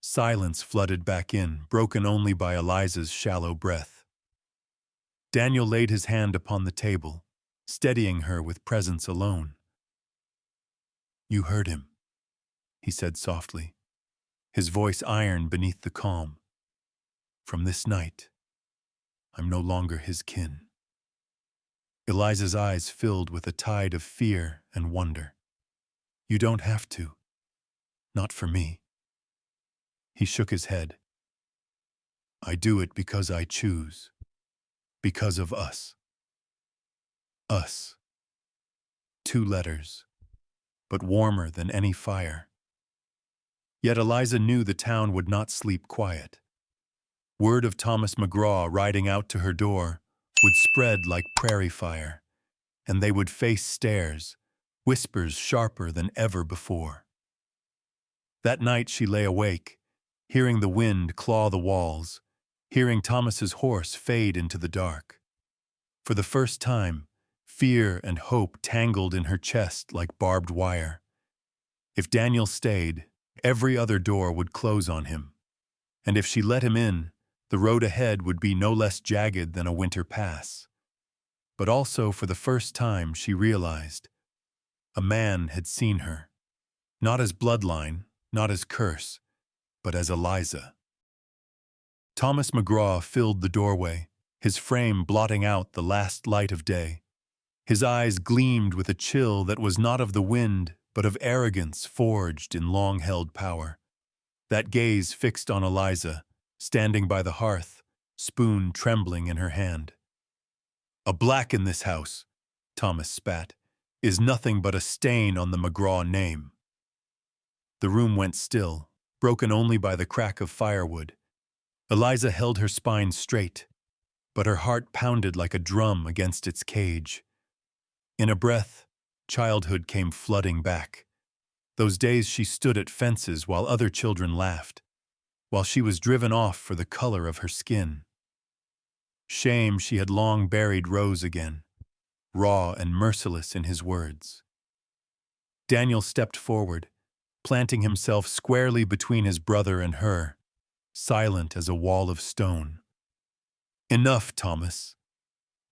Silence flooded back in, broken only by Eliza's shallow breath. Daniel laid his hand upon the table, steadying her with presence alone. "You heard him," he said softly, his voice iron beneath the calm. "From this night, I'm no longer his kin." Eliza's eyes filled with a tide of fear and wonder. "You don't have to. Not for me." He shook his head. "I do it because I choose. Because of us. Us. 2 letters, but warmer than any fire. Yet Eliza knew the town would not sleep quiet. Word of Thomas McGraw riding out to her door would spread like prairie fire, and they would face stares, whispers sharper than ever before. That night she lay awake, hearing the wind claw the walls, hearing Thomas's horse fade into the dark. For the first time, fear and hope tangled in her chest like barbed wire. If Daniel stayed, every other door would close on him. And if she let him in, the road ahead would be no less jagged than a winter pass. But also, for the first time, she realized a man had seen her, not as bloodline, not as curse, but as Eliza. Thomas McGraw filled the doorway, his frame blotting out the last light of day. His eyes gleamed with a chill that was not of the wind, but of arrogance forged in long-held power. That gaze fixed on Eliza, standing by the hearth, spoon trembling in her hand. "A black in this house," Thomas spat, "is nothing but a stain on the McGraw name." The room went still, broken only by the crack of firewood. Eliza held her spine straight, but her heart pounded like a drum against its cage. In a breath, childhood came flooding back. Those days she stood at fences while other children laughed, while she was driven off for the color of her skin. Shame she had long buried rose again, raw and merciless in his words. Daniel stepped forward, planting himself squarely between his brother and her, silent as a wall of stone. "Enough, Thomas."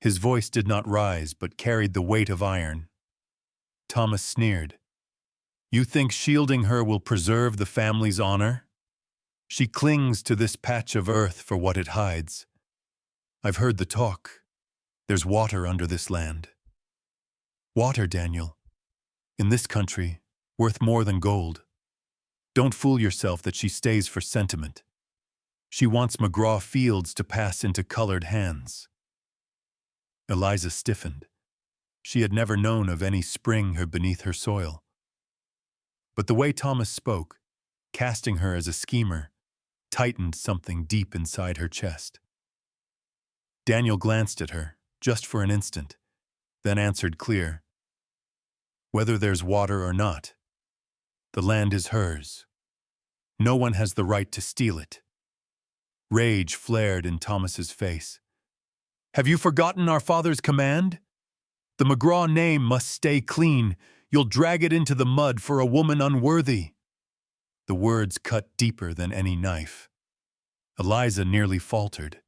His voice did not rise, but carried the weight of iron. Thomas sneered. "You think shielding her will preserve the family's honor? She clings to this patch of earth for what it hides. I've heard the talk. There's water under this land." "Water, Daniel. In this country, worth more than gold. Don't fool yourself that she stays for sentiment. She wants McGraw fields to pass into colored hands." Eliza stiffened. She had never known of any spring beneath her soil. But the way Thomas spoke, casting her as a schemer, tightened something deep inside her chest. Daniel glanced at her, just for an instant, then answered clear. "Whether there's water or not, the land is hers. No one has the right to steal it." Rage flared in Thomas's face. "Have you forgotten our father's command? The McGraw name must stay clean. You'll drag it into the mud for a woman unworthy." The words cut deeper than any knife. Eliza nearly faltered.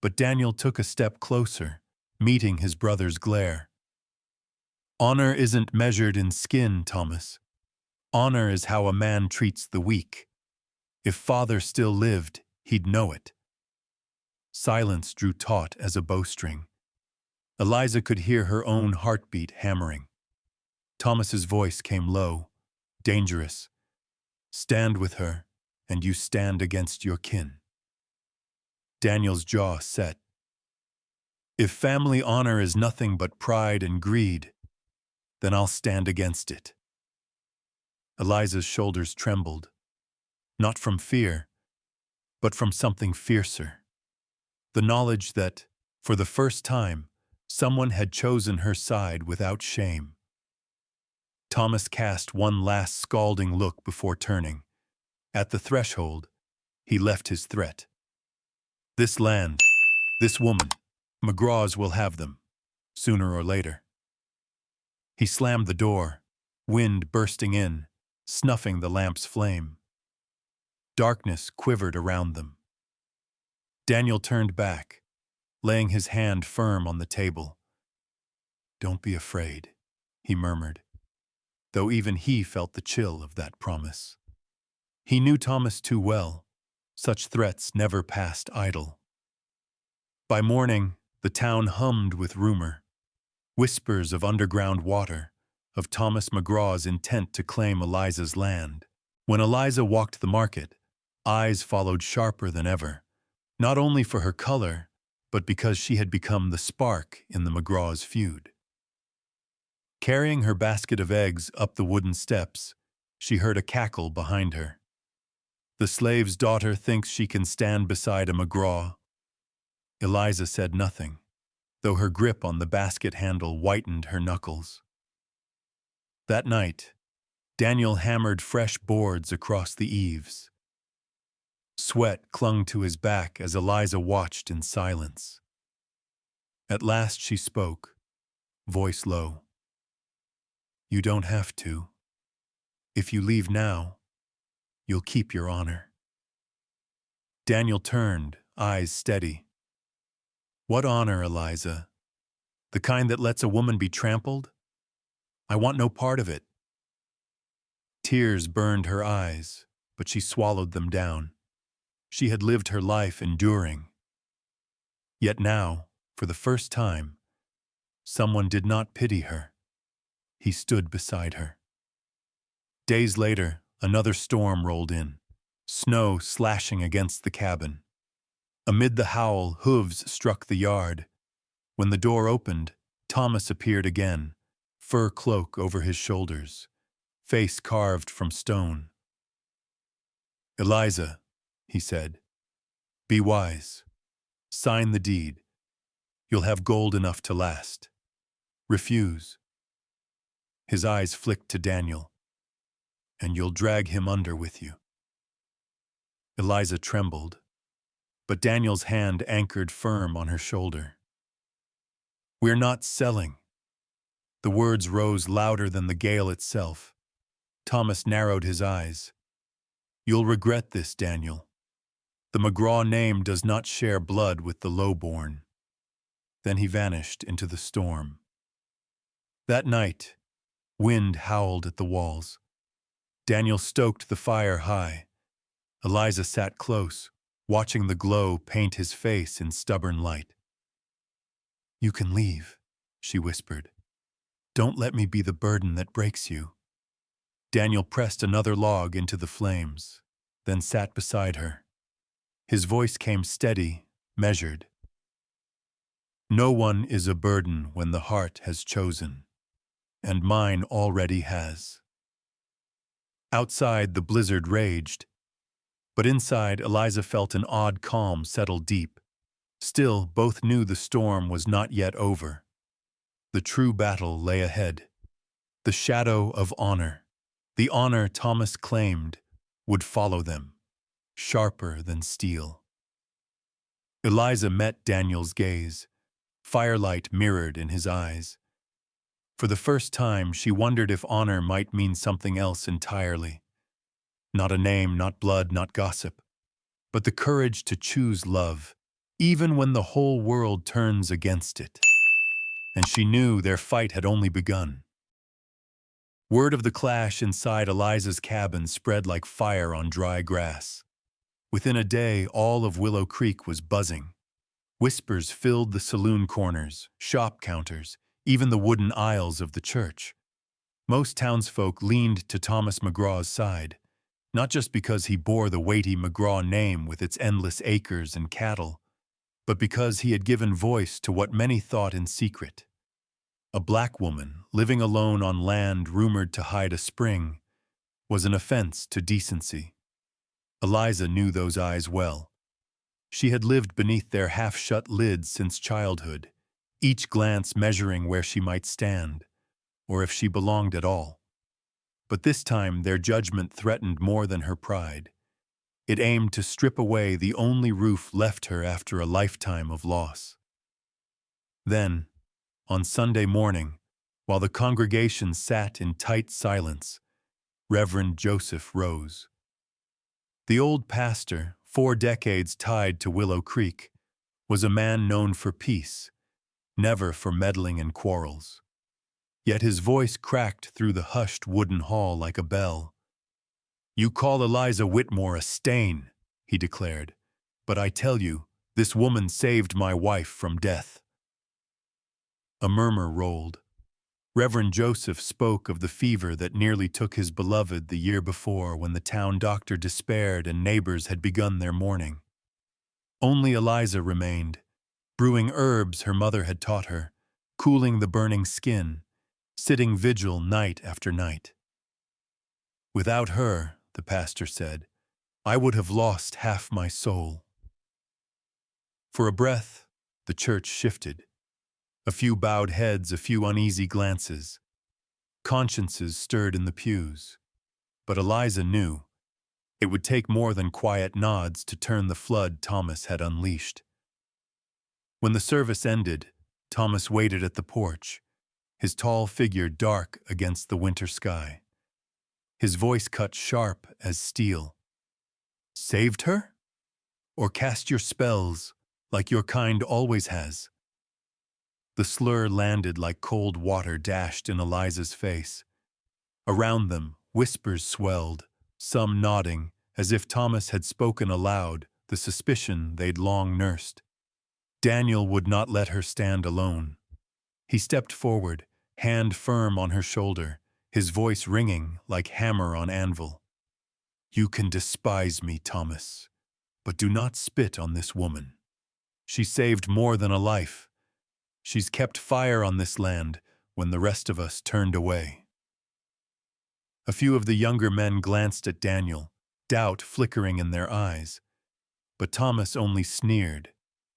But Daniel took a step closer, meeting his brother's glare. "Honor isn't measured in skin, Thomas. Honor is how a man treats the weak. If father still lived, he'd know it." Silence drew taut as a bowstring. Eliza could hear her own heartbeat hammering. Thomas's voice came low, dangerous. "Stand with her, and you stand against your kin." Daniel's jaw set. "If family honor is nothing but pride and greed, then I'll stand against it." Eliza's shoulders trembled, not from fear, but from something fiercer. The knowledge that, for the first time, someone had chosen her side without shame. Thomas cast one last scalding look before turning. At the threshold, he left his threat. "This land, this woman, McGraws will have them, sooner or later." He slammed the door, wind bursting in, snuffing the lamp's flame. Darkness quivered around them. Daniel turned back, laying his hand firm on the table. "Don't be afraid," he murmured, though even he felt the chill of that promise. He knew Thomas too well. Such threats never passed idle. By morning, the town hummed with rumor. Whispers of underground water, of Thomas McGraw's intent to claim Eliza's land. When Eliza walked the market, eyes followed sharper than ever, not only for her color, but because she had become the spark in the McGraw's feud. Carrying her basket of eggs up the wooden steps, she heard a cackle behind her. The slave's daughter thinks she can stand beside a McGraw. Eliza said nothing, though her grip on the basket handle whitened her knuckles. That night, Daniel hammered fresh boards across the eaves. Sweat clung to his back as Eliza watched in silence. At last she spoke, voice low. "You don't have to. If you leave now, you'll keep your honor." Daniel turned, eyes steady. "What honor, Eliza? The kind that lets a woman be trampled? I want no part of it." Tears burned her eyes, but she swallowed them down. She had lived her life enduring. Yet now, for the first time, someone did not pity her. He stood beside her. Days later, another storm rolled in, snow slashing against the cabin. Amid the howl, hooves struck the yard. When the door opened, Thomas appeared again, fur cloak over his shoulders, face carved from stone. "Eliza," he said, "be wise. Sign the deed. You'll have gold enough to last. Refuse." His eyes flicked to Daniel. "And you'll drag him under with you." Eliza trembled, but Daniel's hand anchored firm on her shoulder. "We're not selling." The words rose louder than the gale itself. Thomas narrowed his eyes. "You'll regret this, Daniel. The McGraw name does not share blood with the lowborn." Then he vanished into the storm. That night, wind howled at the walls. Daniel stoked the fire high. Eliza sat close, watching the glow paint his face in stubborn light. "You can leave," she whispered. "Don't let me be the burden that breaks you." Daniel pressed another log into the flames, then sat beside her. His voice came steady, measured. "No one is a burden when the heart has chosen, and mine already has." Outside, the blizzard raged, but inside, Eliza felt an odd calm settle deep. Still, both knew the storm was not yet over. The true battle lay ahead. The shadow of honor, the honor Thomas claimed, would follow them, sharper than steel. Eliza met Daniel's gaze, firelight mirrored in his eyes. For the first time, she wondered if honor might mean something else entirely. Not a name, not blood, not gossip, but the courage to choose love, even when the whole world turns against it. And she knew their fight had only begun. Word of the clash inside Eliza's cabin spread like fire on dry grass. Within a day, all of Willow Creek was buzzing. Whispers filled the saloon corners, shop counters, even the wooden aisles of the church. Most townsfolk leaned to Thomas McGraw's side, not just because he bore the weighty McGraw name with its endless acres and cattle, but because he had given voice to what many thought in secret. A black woman, living alone on land rumored to hide a spring, was an offense to decency. Eliza knew those eyes well. She had lived beneath their half-shut lids since childhood, each glance measuring where she might stand, or if she belonged at all. But this time their judgment threatened more than her pride. It aimed to strip away the only roof left her after a lifetime of loss. Then, on Sunday morning, while the congregation sat in tight silence, Reverend Joseph rose. The old pastor, 4 decades tied to Willow Creek, was a man known for peace, never for meddling in quarrels. Yet his voice cracked through the hushed wooden hall like a bell. "You call Eliza Whitmore a stain," he declared, "but I tell you, this woman saved my wife from death." A murmur rolled. Reverend Joseph spoke of the fever that nearly took his beloved the year before when the town doctor despaired and neighbors had begun their mourning. Only Eliza remained, brewing herbs her mother had taught her, cooling the burning skin, sitting vigil night after night. Without her, the pastor said, I would have lost half my soul. For a breath, the church shifted. A few bowed heads, a few uneasy glances. Consciences stirred in the pews. But Eliza knew it would take more than quiet nods to turn the flood Thomas had unleashed. When the service ended, Thomas waited at the porch, his tall figure dark against the winter sky. His voice cut sharp as steel. Saved her? Or cast your spells like your kind always has? The slur landed like cold water dashed in Eliza's face. Around them, whispers swelled, some nodding, as if Thomas had spoken aloud the suspicion they'd long nursed. Daniel would not let her stand alone. He stepped forward, hand firm on her shoulder, his voice ringing like hammer on anvil. You can despise me, Thomas, but do not spit on this woman. She saved more than a life. She's kept fire on this land when the rest of us turned away. A few of the younger men glanced at Daniel, doubt flickering in their eyes. But Thomas only sneered,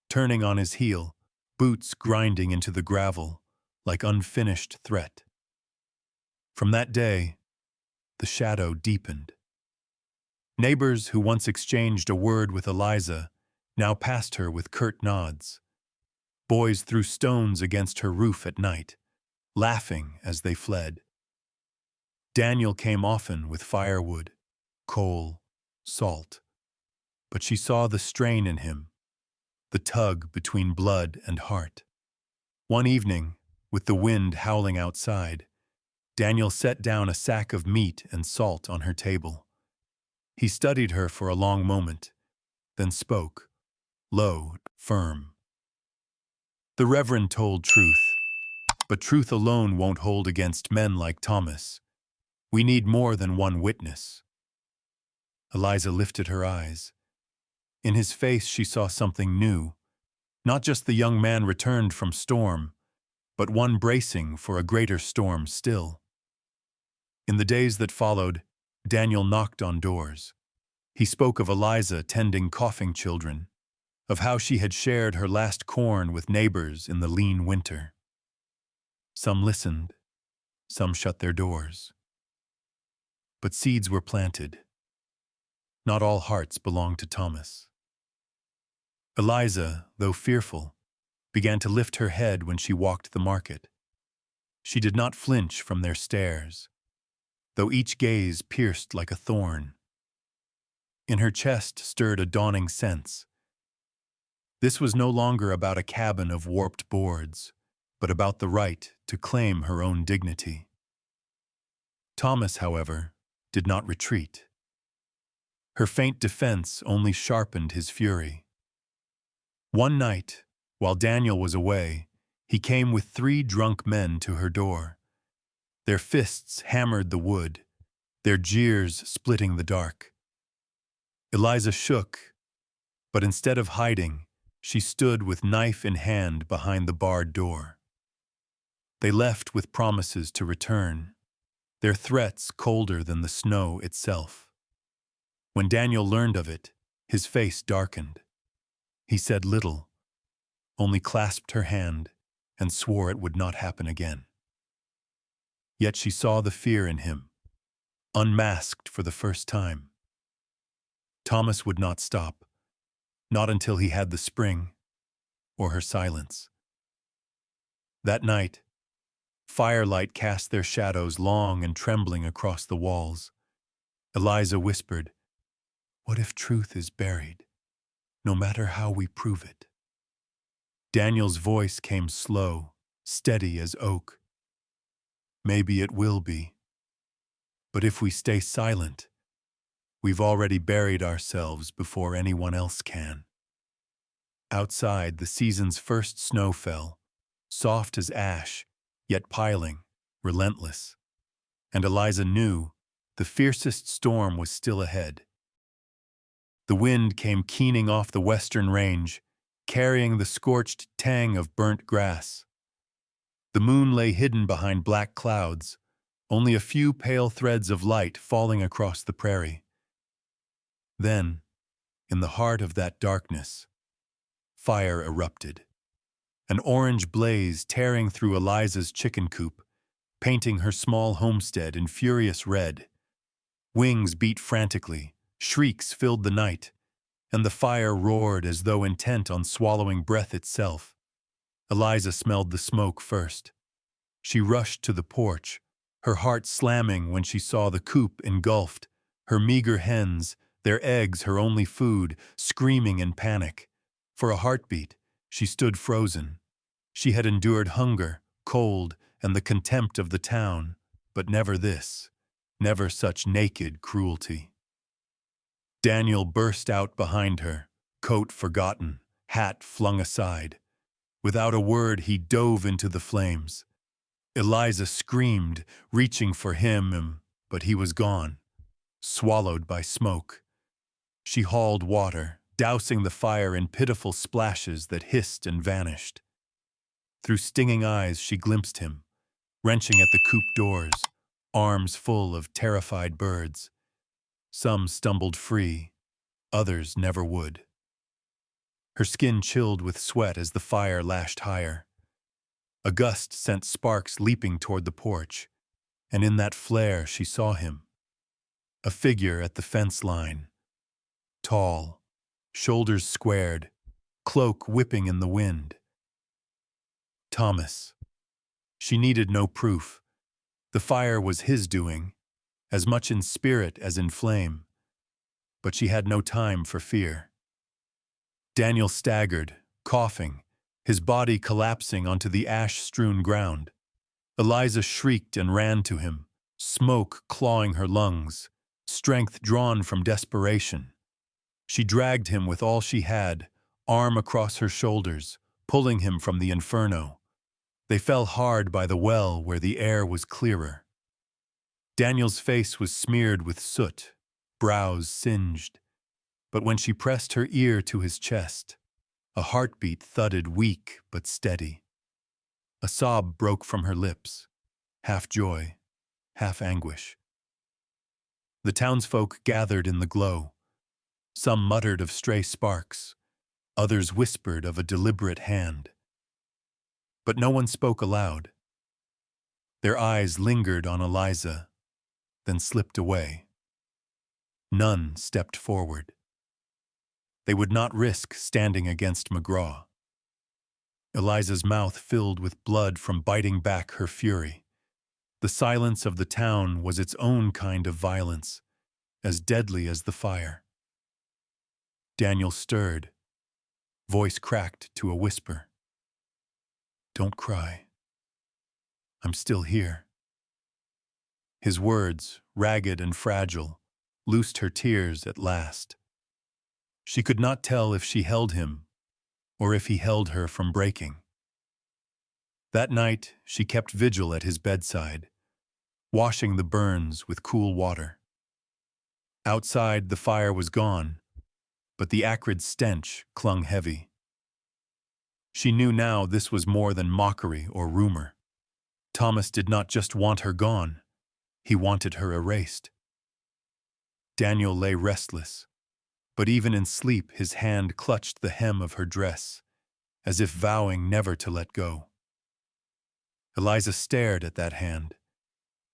turning on his heel, boots grinding into the gravel like unfinished threat. From that day, the shadow deepened. Neighbors who once exchanged a word with Eliza now passed her with curt nods. Boys threw stones against her roof at night, laughing as they fled. Daniel came often with firewood, coal, salt, but she saw the strain in him, the tug between blood and heart. One evening, with the wind howling outside, Daniel set down a sack of meat and salt on her table. He studied her for a long moment, then spoke, low, firm. The Reverend told truth, but truth alone won't hold against men like Thomas. We need more than one witness. Eliza lifted her eyes. In his face she saw something new, not just the young man returned from storm, but one bracing for a greater storm still. In the days that followed, Daniel knocked on doors. He spoke of Eliza tending coughing children, of how she had shared her last corn with neighbors in the lean winter. Some listened, some shut their doors. But seeds were planted. Not all hearts belonged to Thomas. Eliza, though fearful, began to lift her head when she walked the market. She did not flinch from their stares, though each gaze pierced like a thorn. In her chest stirred a dawning sense. This was no longer about a cabin of warped boards, but about the right to claim her own dignity. Thomas, however, did not retreat. Her faint defense only sharpened his fury. One night, while Daniel was away, he came with 3 drunk men to her door. Their fists hammered the wood, their jeers splitting the dark. Eliza shook, but instead of hiding, she stood with knife in hand behind the barred door. They left with promises to return, their threats colder than the snow itself. When Daniel learned of it, his face darkened. He said little, only clasped her hand and swore it would not happen again. Yet she saw the fear in him, unmasked for the first time. Thomas would not stop, not until he had the spring or her silence. That night, firelight cast their shadows long and trembling across the walls. Eliza whispered, "What if truth is buried, no matter how we prove it?" Daniel's voice came slow, steady as oak. "Maybe it will be. But if we stay silent, we've already buried ourselves before anyone else can." Outside, the season's first snow fell, soft as ash, yet piling, relentless. And Eliza knew the fiercest storm was still ahead. The wind came keening off the western range, carrying the scorched tang of burnt grass. The moon lay hidden behind black clouds, only a few pale threads of light falling across the prairie. Then, in the heart of that darkness, fire erupted. An orange blaze tearing through Eliza's chicken coop, painting her small homestead in furious red. Wings beat frantically, shrieks filled the night, and the fire roared as though intent on swallowing breath itself. Eliza smelled the smoke first. She rushed to the porch, her heart slamming when she saw the coop engulfed, her meager hens, their eggs her only food, screaming in panic. For a heartbeat, she stood frozen. She had endured hunger, cold, and the contempt of the town, but never this, never such naked cruelty. Daniel burst out behind her, coat forgotten, hat flung aside. Without a word, he dove into the flames. Eliza screamed, reaching for him, but he was gone, swallowed by smoke. She hauled water, dousing the fire in pitiful splashes that hissed and vanished. Through stinging eyes, she glimpsed him, wrenching at the coop doors, arms full of terrified birds. Some stumbled free, others never would. Her skin chilled with sweat as the fire lashed higher. A gust sent sparks leaping toward the porch, and in that flare she saw him. A figure at the fence line. Tall, shoulders squared, cloak whipping in the wind. Thomas. She needed no proof. The fire was his doing, as much in spirit as in flame. But she had no time for fear. Daniel staggered, coughing, his body collapsing onto the ash-strewn ground. Eliza shrieked and ran to him, smoke clawing her lungs, strength drawn from desperation. She dragged him with all she had, arm across her shoulders, pulling him from the inferno. They fell hard by the well where the air was clearer. Daniel's face was smeared with soot, brows singed. But when she pressed her ear to his chest, a heartbeat thudded weak but steady. A sob broke from her lips, half joy, half anguish. The townsfolk gathered in the glow. Some muttered of stray sparks, others whispered of a deliberate hand. But no one spoke aloud. Their eyes lingered on Eliza, then slipped away. None stepped forward. They would not risk standing against McGraw. Eliza's mouth filled with blood from biting back her fury. The silence of the town was its own kind of violence, as deadly as the fire. Daniel stirred, voice cracked to a whisper. "Don't cry. I'm still here." His words, ragged and fragile, loosed her tears at last. She could not tell if she held him or if he held her from breaking. That night, she kept vigil at his bedside, washing the burns with cool water. Outside, the fire was gone, but the acrid stench clung heavy. She knew now this was more than mockery or rumor. Thomas did not just want her gone, he wanted her erased. Daniel lay restless, but even in sleep his hand clutched the hem of her dress, as if vowing never to let go. Eliza stared at that hand,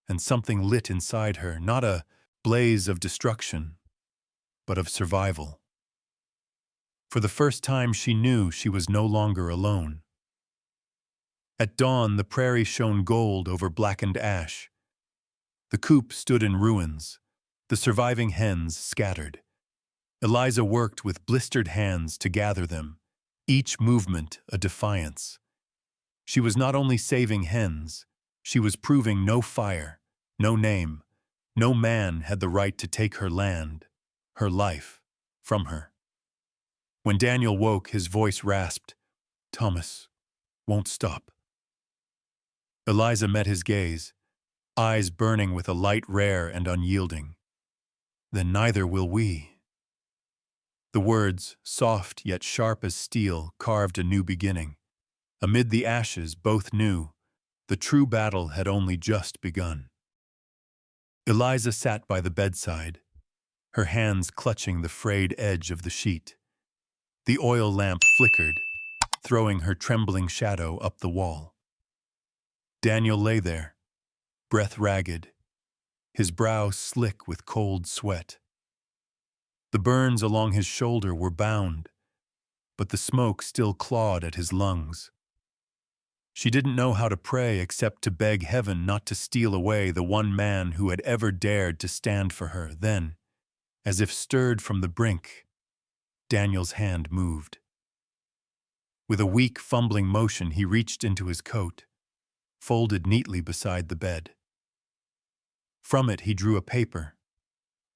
and something lit inside her, not a blaze of destruction, but of survival. For the first time she knew she was no longer alone. At dawn, the prairie shone gold over blackened ash. The coop stood in ruins, the surviving hens scattered. Eliza worked with blistered hands to gather them, each movement a defiance. She was not only saving hens, she was proving no fire, no name, no man had the right to take her land, her life, from her. When Daniel woke, his voice rasped, "Thomas won't stop." Eliza met his gaze, eyes burning with a light rare and unyielding. "Then neither will we." The words, soft yet sharp as steel, carved a new beginning. Amid the ashes, both knew the true battle had only just begun. Eliza sat by the bedside, her hands clutching the frayed edge of the sheet. The oil lamp flickered, throwing her trembling shadow up the wall. Daniel lay there, breath ragged, his brow slick with cold sweat. The burns along his shoulder were bound, but the smoke still clawed at his lungs. She didn't know how to pray except to beg heaven not to steal away the one man who had ever dared to stand for her. Then, as if stirred from the brink, Daniel's hand moved. With a weak, fumbling motion, he reached into his coat, folded neatly beside the bed. From it he drew a paper,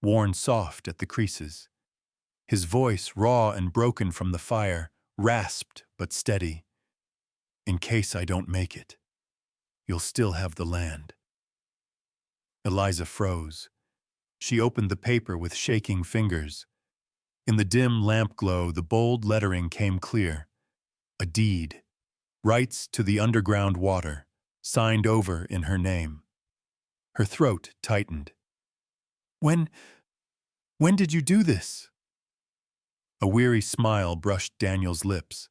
worn soft at the creases. His voice, raw and broken from the fire, rasped but steady. "In case I don't make it, you'll still have the land." Eliza froze. She opened the paper with shaking fingers. In the dim lamp glow, the bold lettering came clear. A deed. Rights to the underground water, signed over in her name. Her throat tightened. When did you do this?" A weary smile brushed Daniel's lips.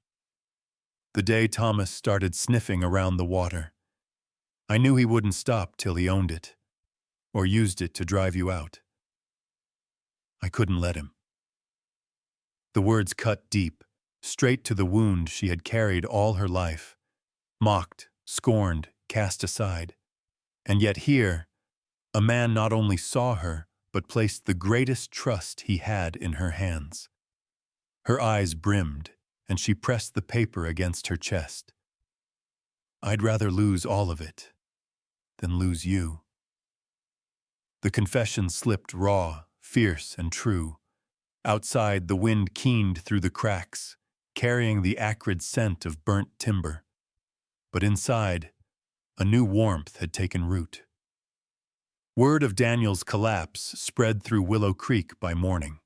"The day Thomas started sniffing around the water. I knew he wouldn't stop till he owned it, or used it to drive you out. I couldn't let him." The words cut deep, straight to the wound she had carried all her life, mocked, scorned, cast aside. And yet here, a man not only saw her, but placed the greatest trust he had in her hands. Her eyes brimmed, and she pressed the paper against her chest. "I'd rather lose all of it than lose you." The confession slipped raw, fierce, and true. Outside, the wind keened through the cracks, carrying the acrid scent of burnt timber. But inside, a new warmth had taken root. Word of Daniel's collapse spread through Willow Creek by morning.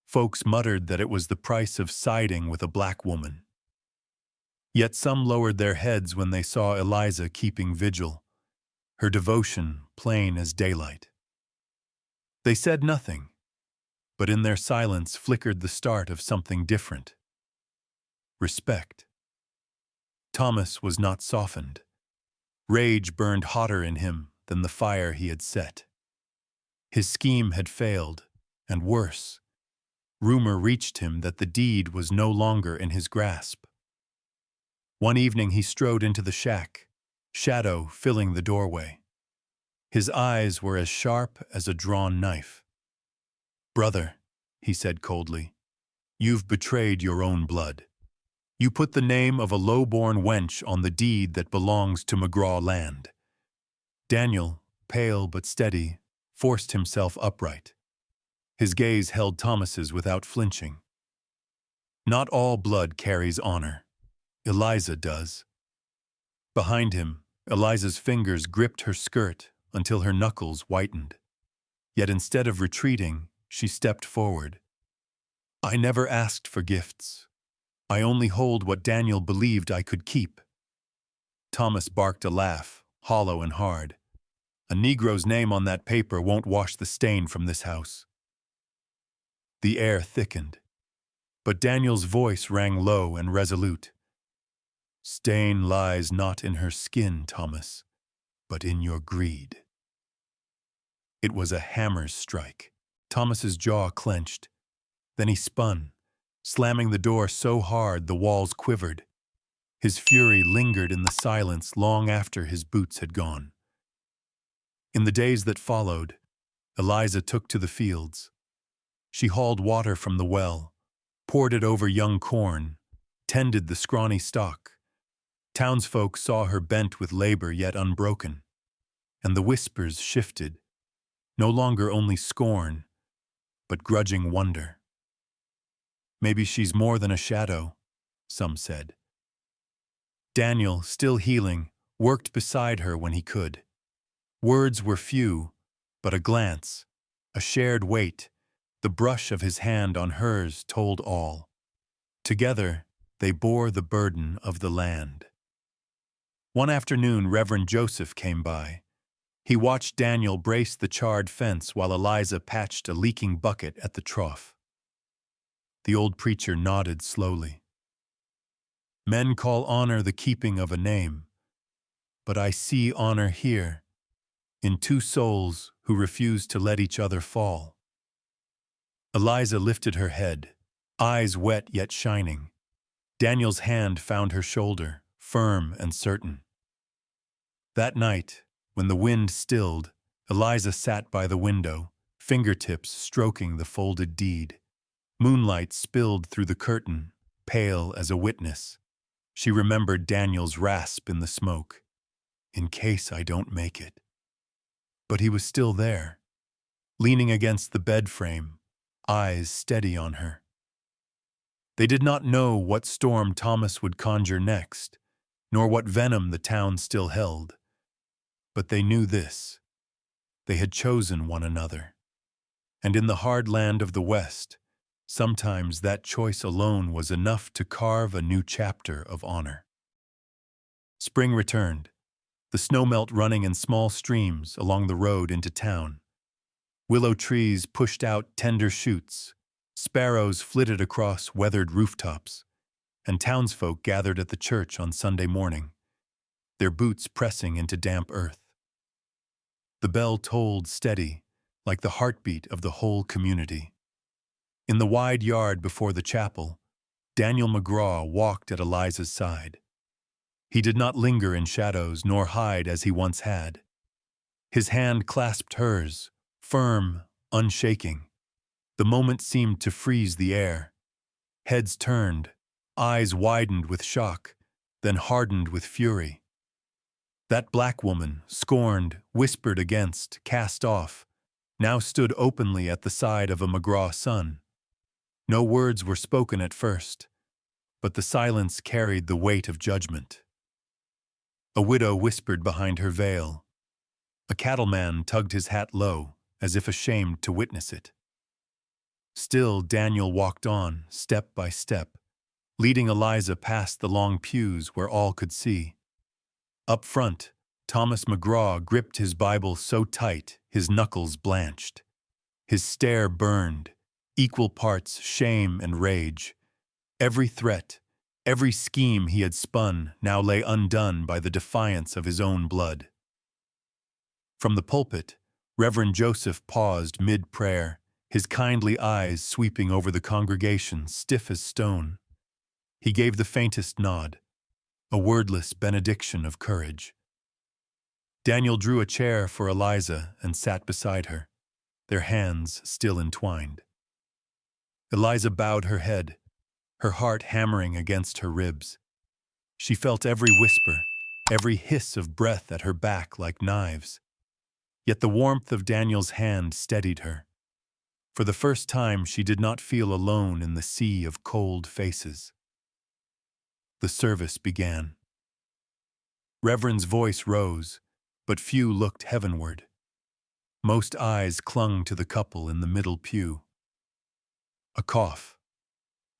Folks muttered that it was the price of siding with a black woman. Yet some lowered their heads when they saw Eliza keeping vigil, her devotion plain as daylight. They said nothing, but in their silence flickered the start of something different. Respect. Thomas was not softened. Rage burned hotter in him than the fire he had set. His scheme had failed, and worse, rumor reached him that the deed was no longer in his grasp. One evening he strode into the shack, shadow filling the doorway. His eyes were as sharp as a drawn knife. "Brother," he said coldly, "you've betrayed your own blood. You put the name of a low-born wench on the deed that belongs to McGraw land." Daniel, pale but steady, forced himself upright. His gaze held Thomas's without flinching. "Not all blood carries honor. Eliza does." Behind him, Eliza's fingers gripped her skirt until her knuckles whitened. Yet instead of retreating, she stepped forward. "I never asked for gifts. I only hold what Daniel believed I could keep." Thomas barked a laugh, hollow and hard. "A Negro's name on that paper won't wash the stain from this house." The air thickened, but Daniel's voice rang low and resolute. "Stain lies not in her skin, Thomas, but in your greed." It was a hammer's strike. Thomas's jaw clenched. Then he spun, slamming the door so hard the walls quivered. His fury lingered in the silence long after his boots had gone. In the days that followed, Eliza took to the fields. She hauled water from the well, poured it over young corn, tended the scrawny stalk. Townsfolk saw her bent with labor yet unbroken, and the whispers shifted, no longer only scorn, but grudging wonder. "Maybe she's more than a shadow," some said. Daniel, still healing, worked beside her when he could. Words were few, but a glance, a shared weight, the brush of his hand on hers told all. Together, they bore the burden of the land. One afternoon, Reverend Joseph came by. He watched Daniel brace the charred fence while Eliza patched a leaking bucket at the trough. The old preacher nodded slowly. Men call honor the keeping of a name, but I see honor here, in two souls who refuse to let each other fall. Eliza lifted her head, eyes wet yet shining. Daniel's hand found her shoulder, firm and certain. That night, when the wind stilled, Eliza sat by the window, fingertips stroking the folded deed. Moonlight spilled through the curtain, pale as a witness. She remembered Daniel's rasp in the smoke. In case I don't make it. But he was still there, leaning against the bed frame, eyes steady on her. They did not know what storm Thomas would conjure next, nor what venom the town still held. But they knew this. They had chosen one another. And in the hard land of the West, sometimes that choice alone was enough to carve a new chapter of honor. Spring returned, the snowmelt running in small streams along the road into town. Willow trees pushed out tender shoots, sparrows flitted across weathered rooftops, and townsfolk gathered at the church on Sunday morning, their boots pressing into damp earth. The bell tolled steady, like the heartbeat of the whole community. In the wide yard before the chapel, Daniel McGraw walked at Eliza's side. He did not linger in shadows nor hide as he once had. His hand clasped hers, firm, unshaking. The moment seemed to freeze the air. Heads turned, eyes widened with shock, then hardened with fury. That black woman, scorned, whispered against, cast off, now stood openly at the side of a McGraw son. No words were spoken at first, but the silence carried the weight of judgment. A widow whispered behind her veil. A cattleman tugged his hat low, as if ashamed to witness it. Still, Daniel walked on, step by step, leading Eliza past the long pews where all could see. Up front, Thomas McGraw gripped his Bible so tight his knuckles blanched. His stare burned, equal parts shame and rage. Every threat, every scheme he had spun now lay undone by the defiance of his own blood. From the pulpit, Reverend Joseph paused mid-prayer, his kindly eyes sweeping over the congregation stiff as stone. He gave the faintest nod, a wordless benediction of courage. Daniel drew a chair for Eliza and sat beside her, their hands still entwined. Eliza bowed her head, her heart hammering against her ribs. She felt every whisper, every hiss of breath at her back like knives. Yet the warmth of Daniel's hand steadied her. For the first time, she did not feel alone in the sea of cold faces. The service began. Reverend's voice rose, but few looked heavenward. Most eyes clung to the couple in the middle pew. A cough,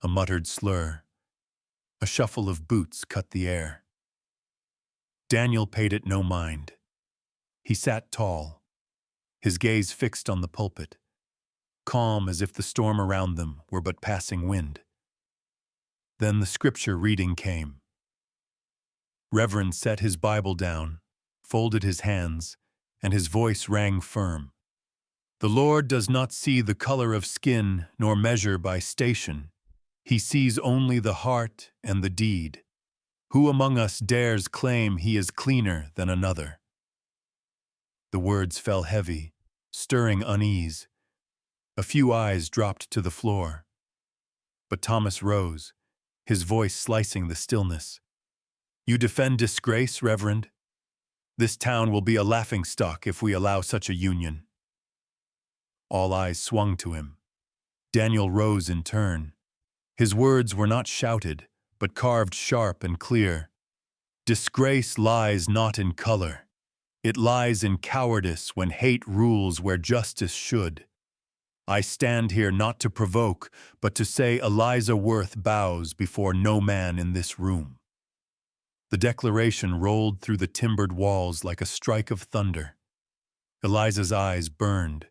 a muttered slur, a shuffle of boots cut the air. Daniel paid it no mind. He sat tall, his gaze fixed on the pulpit, calm as if the storm around them were but passing wind. Then the scripture reading came. Reverend set his Bible down, folded his hands, and his voice rang firm. The Lord does not see the color of skin nor measure by station. He sees only the heart and the deed. Who among us dares claim he is cleaner than another? The words fell heavy, stirring unease. A few eyes dropped to the floor. But Thomas rose, his voice slicing the stillness. You defend disgrace, Reverend? This town will be a laughingstock if we allow such a union. All eyes swung to him. Daniel rose in turn. His words were not shouted, but carved sharp and clear. Disgrace lies not in color. It lies in cowardice when hate rules where justice should. I stand here not to provoke, but to say Eliza Worth bows before no man in this room. The declaration rolled through the timbered walls like a strike of thunder. Eliza's eyes burned,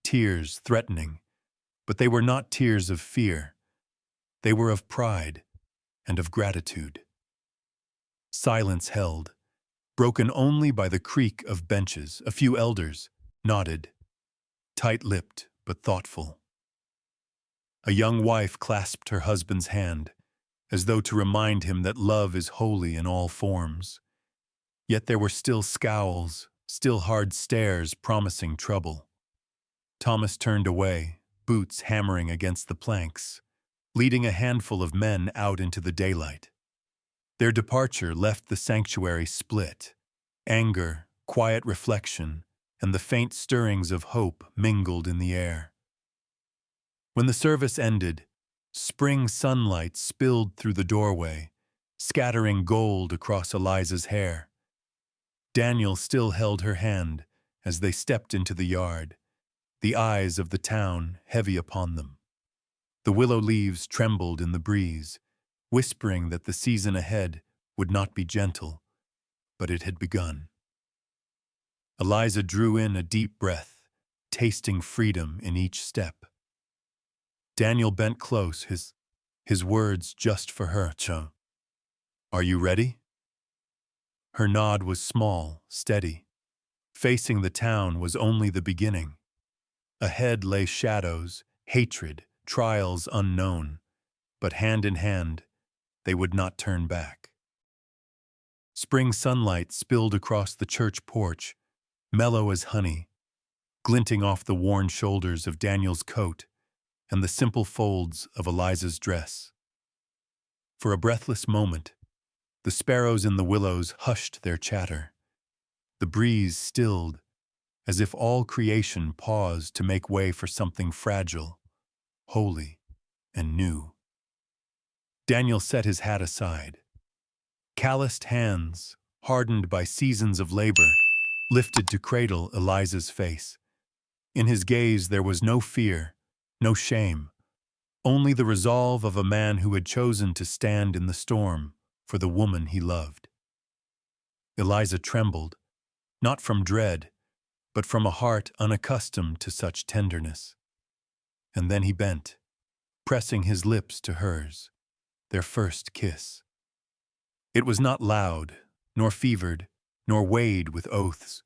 tears threatening, but they were not tears of fear. They were of pride and of gratitude. Silence held, broken only by the creak of benches. A few elders nodded, tight-lipped but thoughtful. A young wife clasped her husband's hand, as though to remind him that love is holy in all forms. Yet there were still scowls, still hard stares promising trouble. Thomas turned away, boots hammering against the planks, leading a handful of men out into the daylight. Their departure left the sanctuary split. Anger, quiet reflection, and the faint stirrings of hope mingled in the air. When the service ended, spring sunlight spilled through the doorway, scattering gold across Eliza's hair. Daniel still held her hand as they stepped into the yard, the eyes of the town heavy upon them. The willow leaves trembled in the breeze, whispering that the season ahead would not be gentle, but it had begun. Eliza drew in a deep breath, tasting freedom in each step. Daniel bent close, his words just for her. "Are you ready?" Her nod was small, steady. Facing the town was only the beginning. Ahead lay shadows, hatred, trials unknown, but hand in hand, they would not turn back. Spring sunlight spilled across the church porch, mellow as honey, glinting off the worn shoulders of Daniel's coat and the simple folds of Eliza's dress. For a breathless moment, the sparrows in the willows hushed their chatter. The breeze stilled, as if all creation paused to make way for something fragile, holy, and new. Daniel set his hat aside. Calloused hands, hardened by seasons of labor, lifted to cradle Eliza's face. In his gaze there was no fear, no shame, only the resolve of a man who had chosen to stand in the storm for the woman he loved. Eliza trembled, not from dread, but from a heart unaccustomed to such tenderness. And then he bent, pressing his lips to hers, their first kiss. It was not loud, nor fevered, nor weighed with oaths.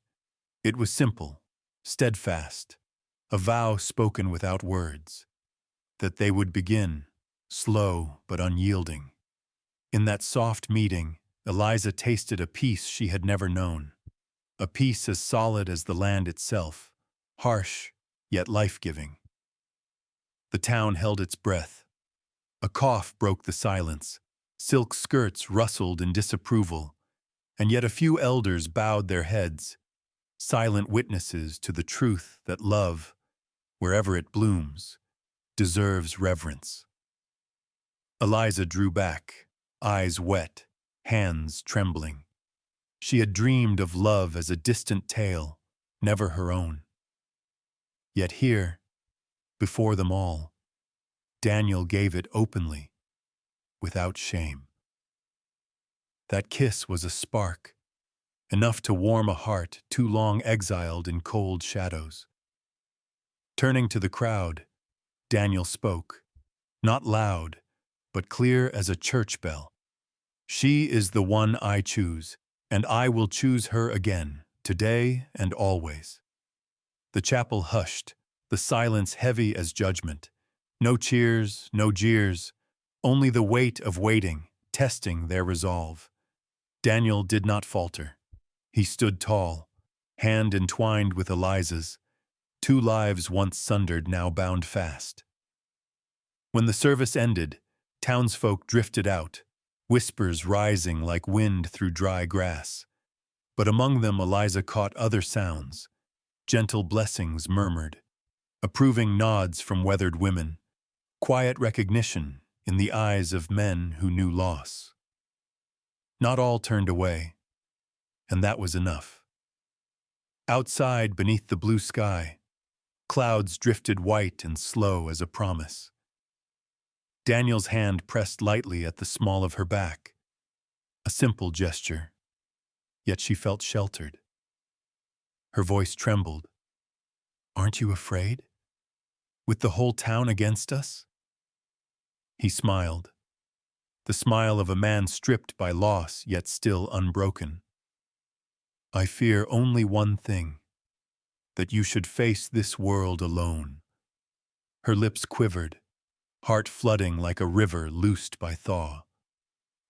It was simple, steadfast, a vow spoken without words, that they would begin, slow but unyielding. In that soft meeting, Eliza tasted a peace she had never known, a peace as solid as the land itself, harsh yet life-giving. The town held its breath. A cough broke the silence. Silk skirts rustled in disapproval, and yet a few elders bowed their heads, silent witnesses to the truth that love, wherever it blooms, deserves reverence. Eliza drew back, eyes wet, hands trembling. She had dreamed of love as a distant tale, never her own. Yet here, before them all, Daniel gave it openly, without shame. That kiss was a spark, enough to warm a heart too long exiled in cold shadows. Turning to the crowd, Daniel spoke, not loud, but clear as a church bell. "She is the one I choose, and I will choose her again, today and always." The chapel hushed, the silence heavy as judgment. No cheers, no jeers, only the weight of waiting, testing their resolve. Daniel did not falter. He stood tall, hand entwined with Eliza's, two lives once sundered now bound fast. When the service ended, townsfolk drifted out, whispers rising like wind through dry grass. But among them Eliza caught other sounds. Gentle blessings murmured, approving nods from weathered women, quiet recognition in the eyes of men who knew loss. Not all turned away, and that was enough. Outside, beneath the blue sky, clouds drifted white and slow as a promise. Daniel's hand pressed lightly at the small of her back, a simple gesture, yet she felt sheltered. Her voice trembled, Aren't you afraid? With the whole town against us? He smiled, the smile of a man stripped by loss yet still unbroken. I fear only one thing, that you should face this world alone. Her lips quivered, heart flooding like a river loosed by thaw.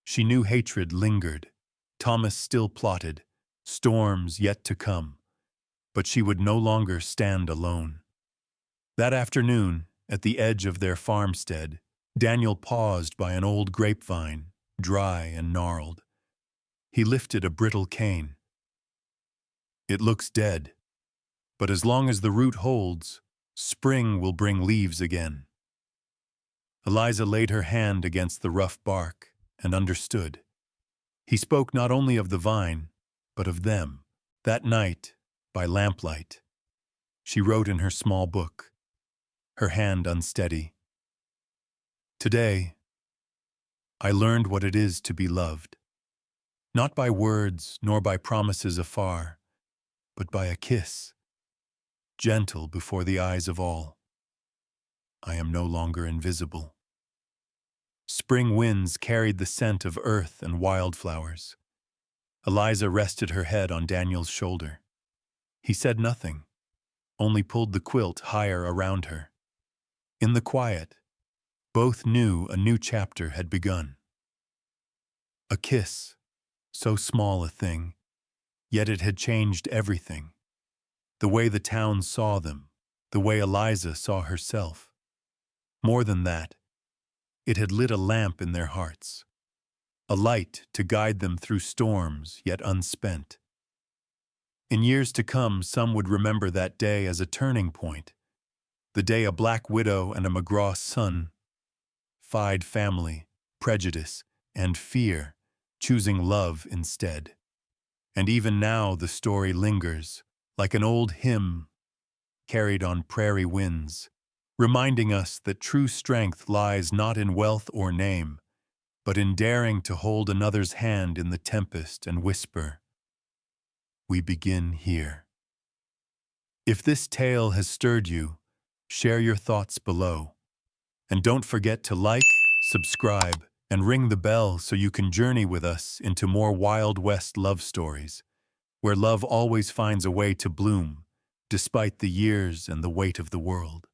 She knew hatred lingered, Thomas still plotted, storms yet to come, but she would no longer stand alone. That afternoon, at the edge of their farmstead, Daniel paused by an old grapevine, dry and gnarled. He lifted a brittle cane. It looks dead, but as long as the root holds, spring will bring leaves again. Eliza laid her hand against the rough bark and understood. He spoke not only of the vine, but of them. That night, by lamplight, she wrote in her small book, her hand unsteady. Today, I learned what it is to be loved, not by words nor by promises afar, but by a kiss, gentle before the eyes of all. I am no longer invisible. Spring winds carried the scent of earth and wildflowers. Eliza rested her head on Daniel's shoulder. He said nothing, only pulled the quilt higher around her. In the quiet, both knew a new chapter had begun. A kiss, so small a thing, yet it had changed everything. The way the town saw them, the way Eliza saw herself. More than that, it had lit a lamp in their hearts, a light to guide them through storms yet unspent. In years to come, some would remember that day as a turning point, the day a black widow and a McGraw son defied family, prejudice, and fear, choosing love instead. And even now the story lingers, like an old hymn carried on prairie winds, reminding us that true strength lies not in wealth or name, but in daring to hold another's hand in the tempest and whisper, "We begin here." If this tale has stirred you, share your thoughts below. And don't forget to like, subscribe, and ring the bell so you can journey with us into more Wild West love stories, where love always finds a way to bloom, despite the years and the weight of the world.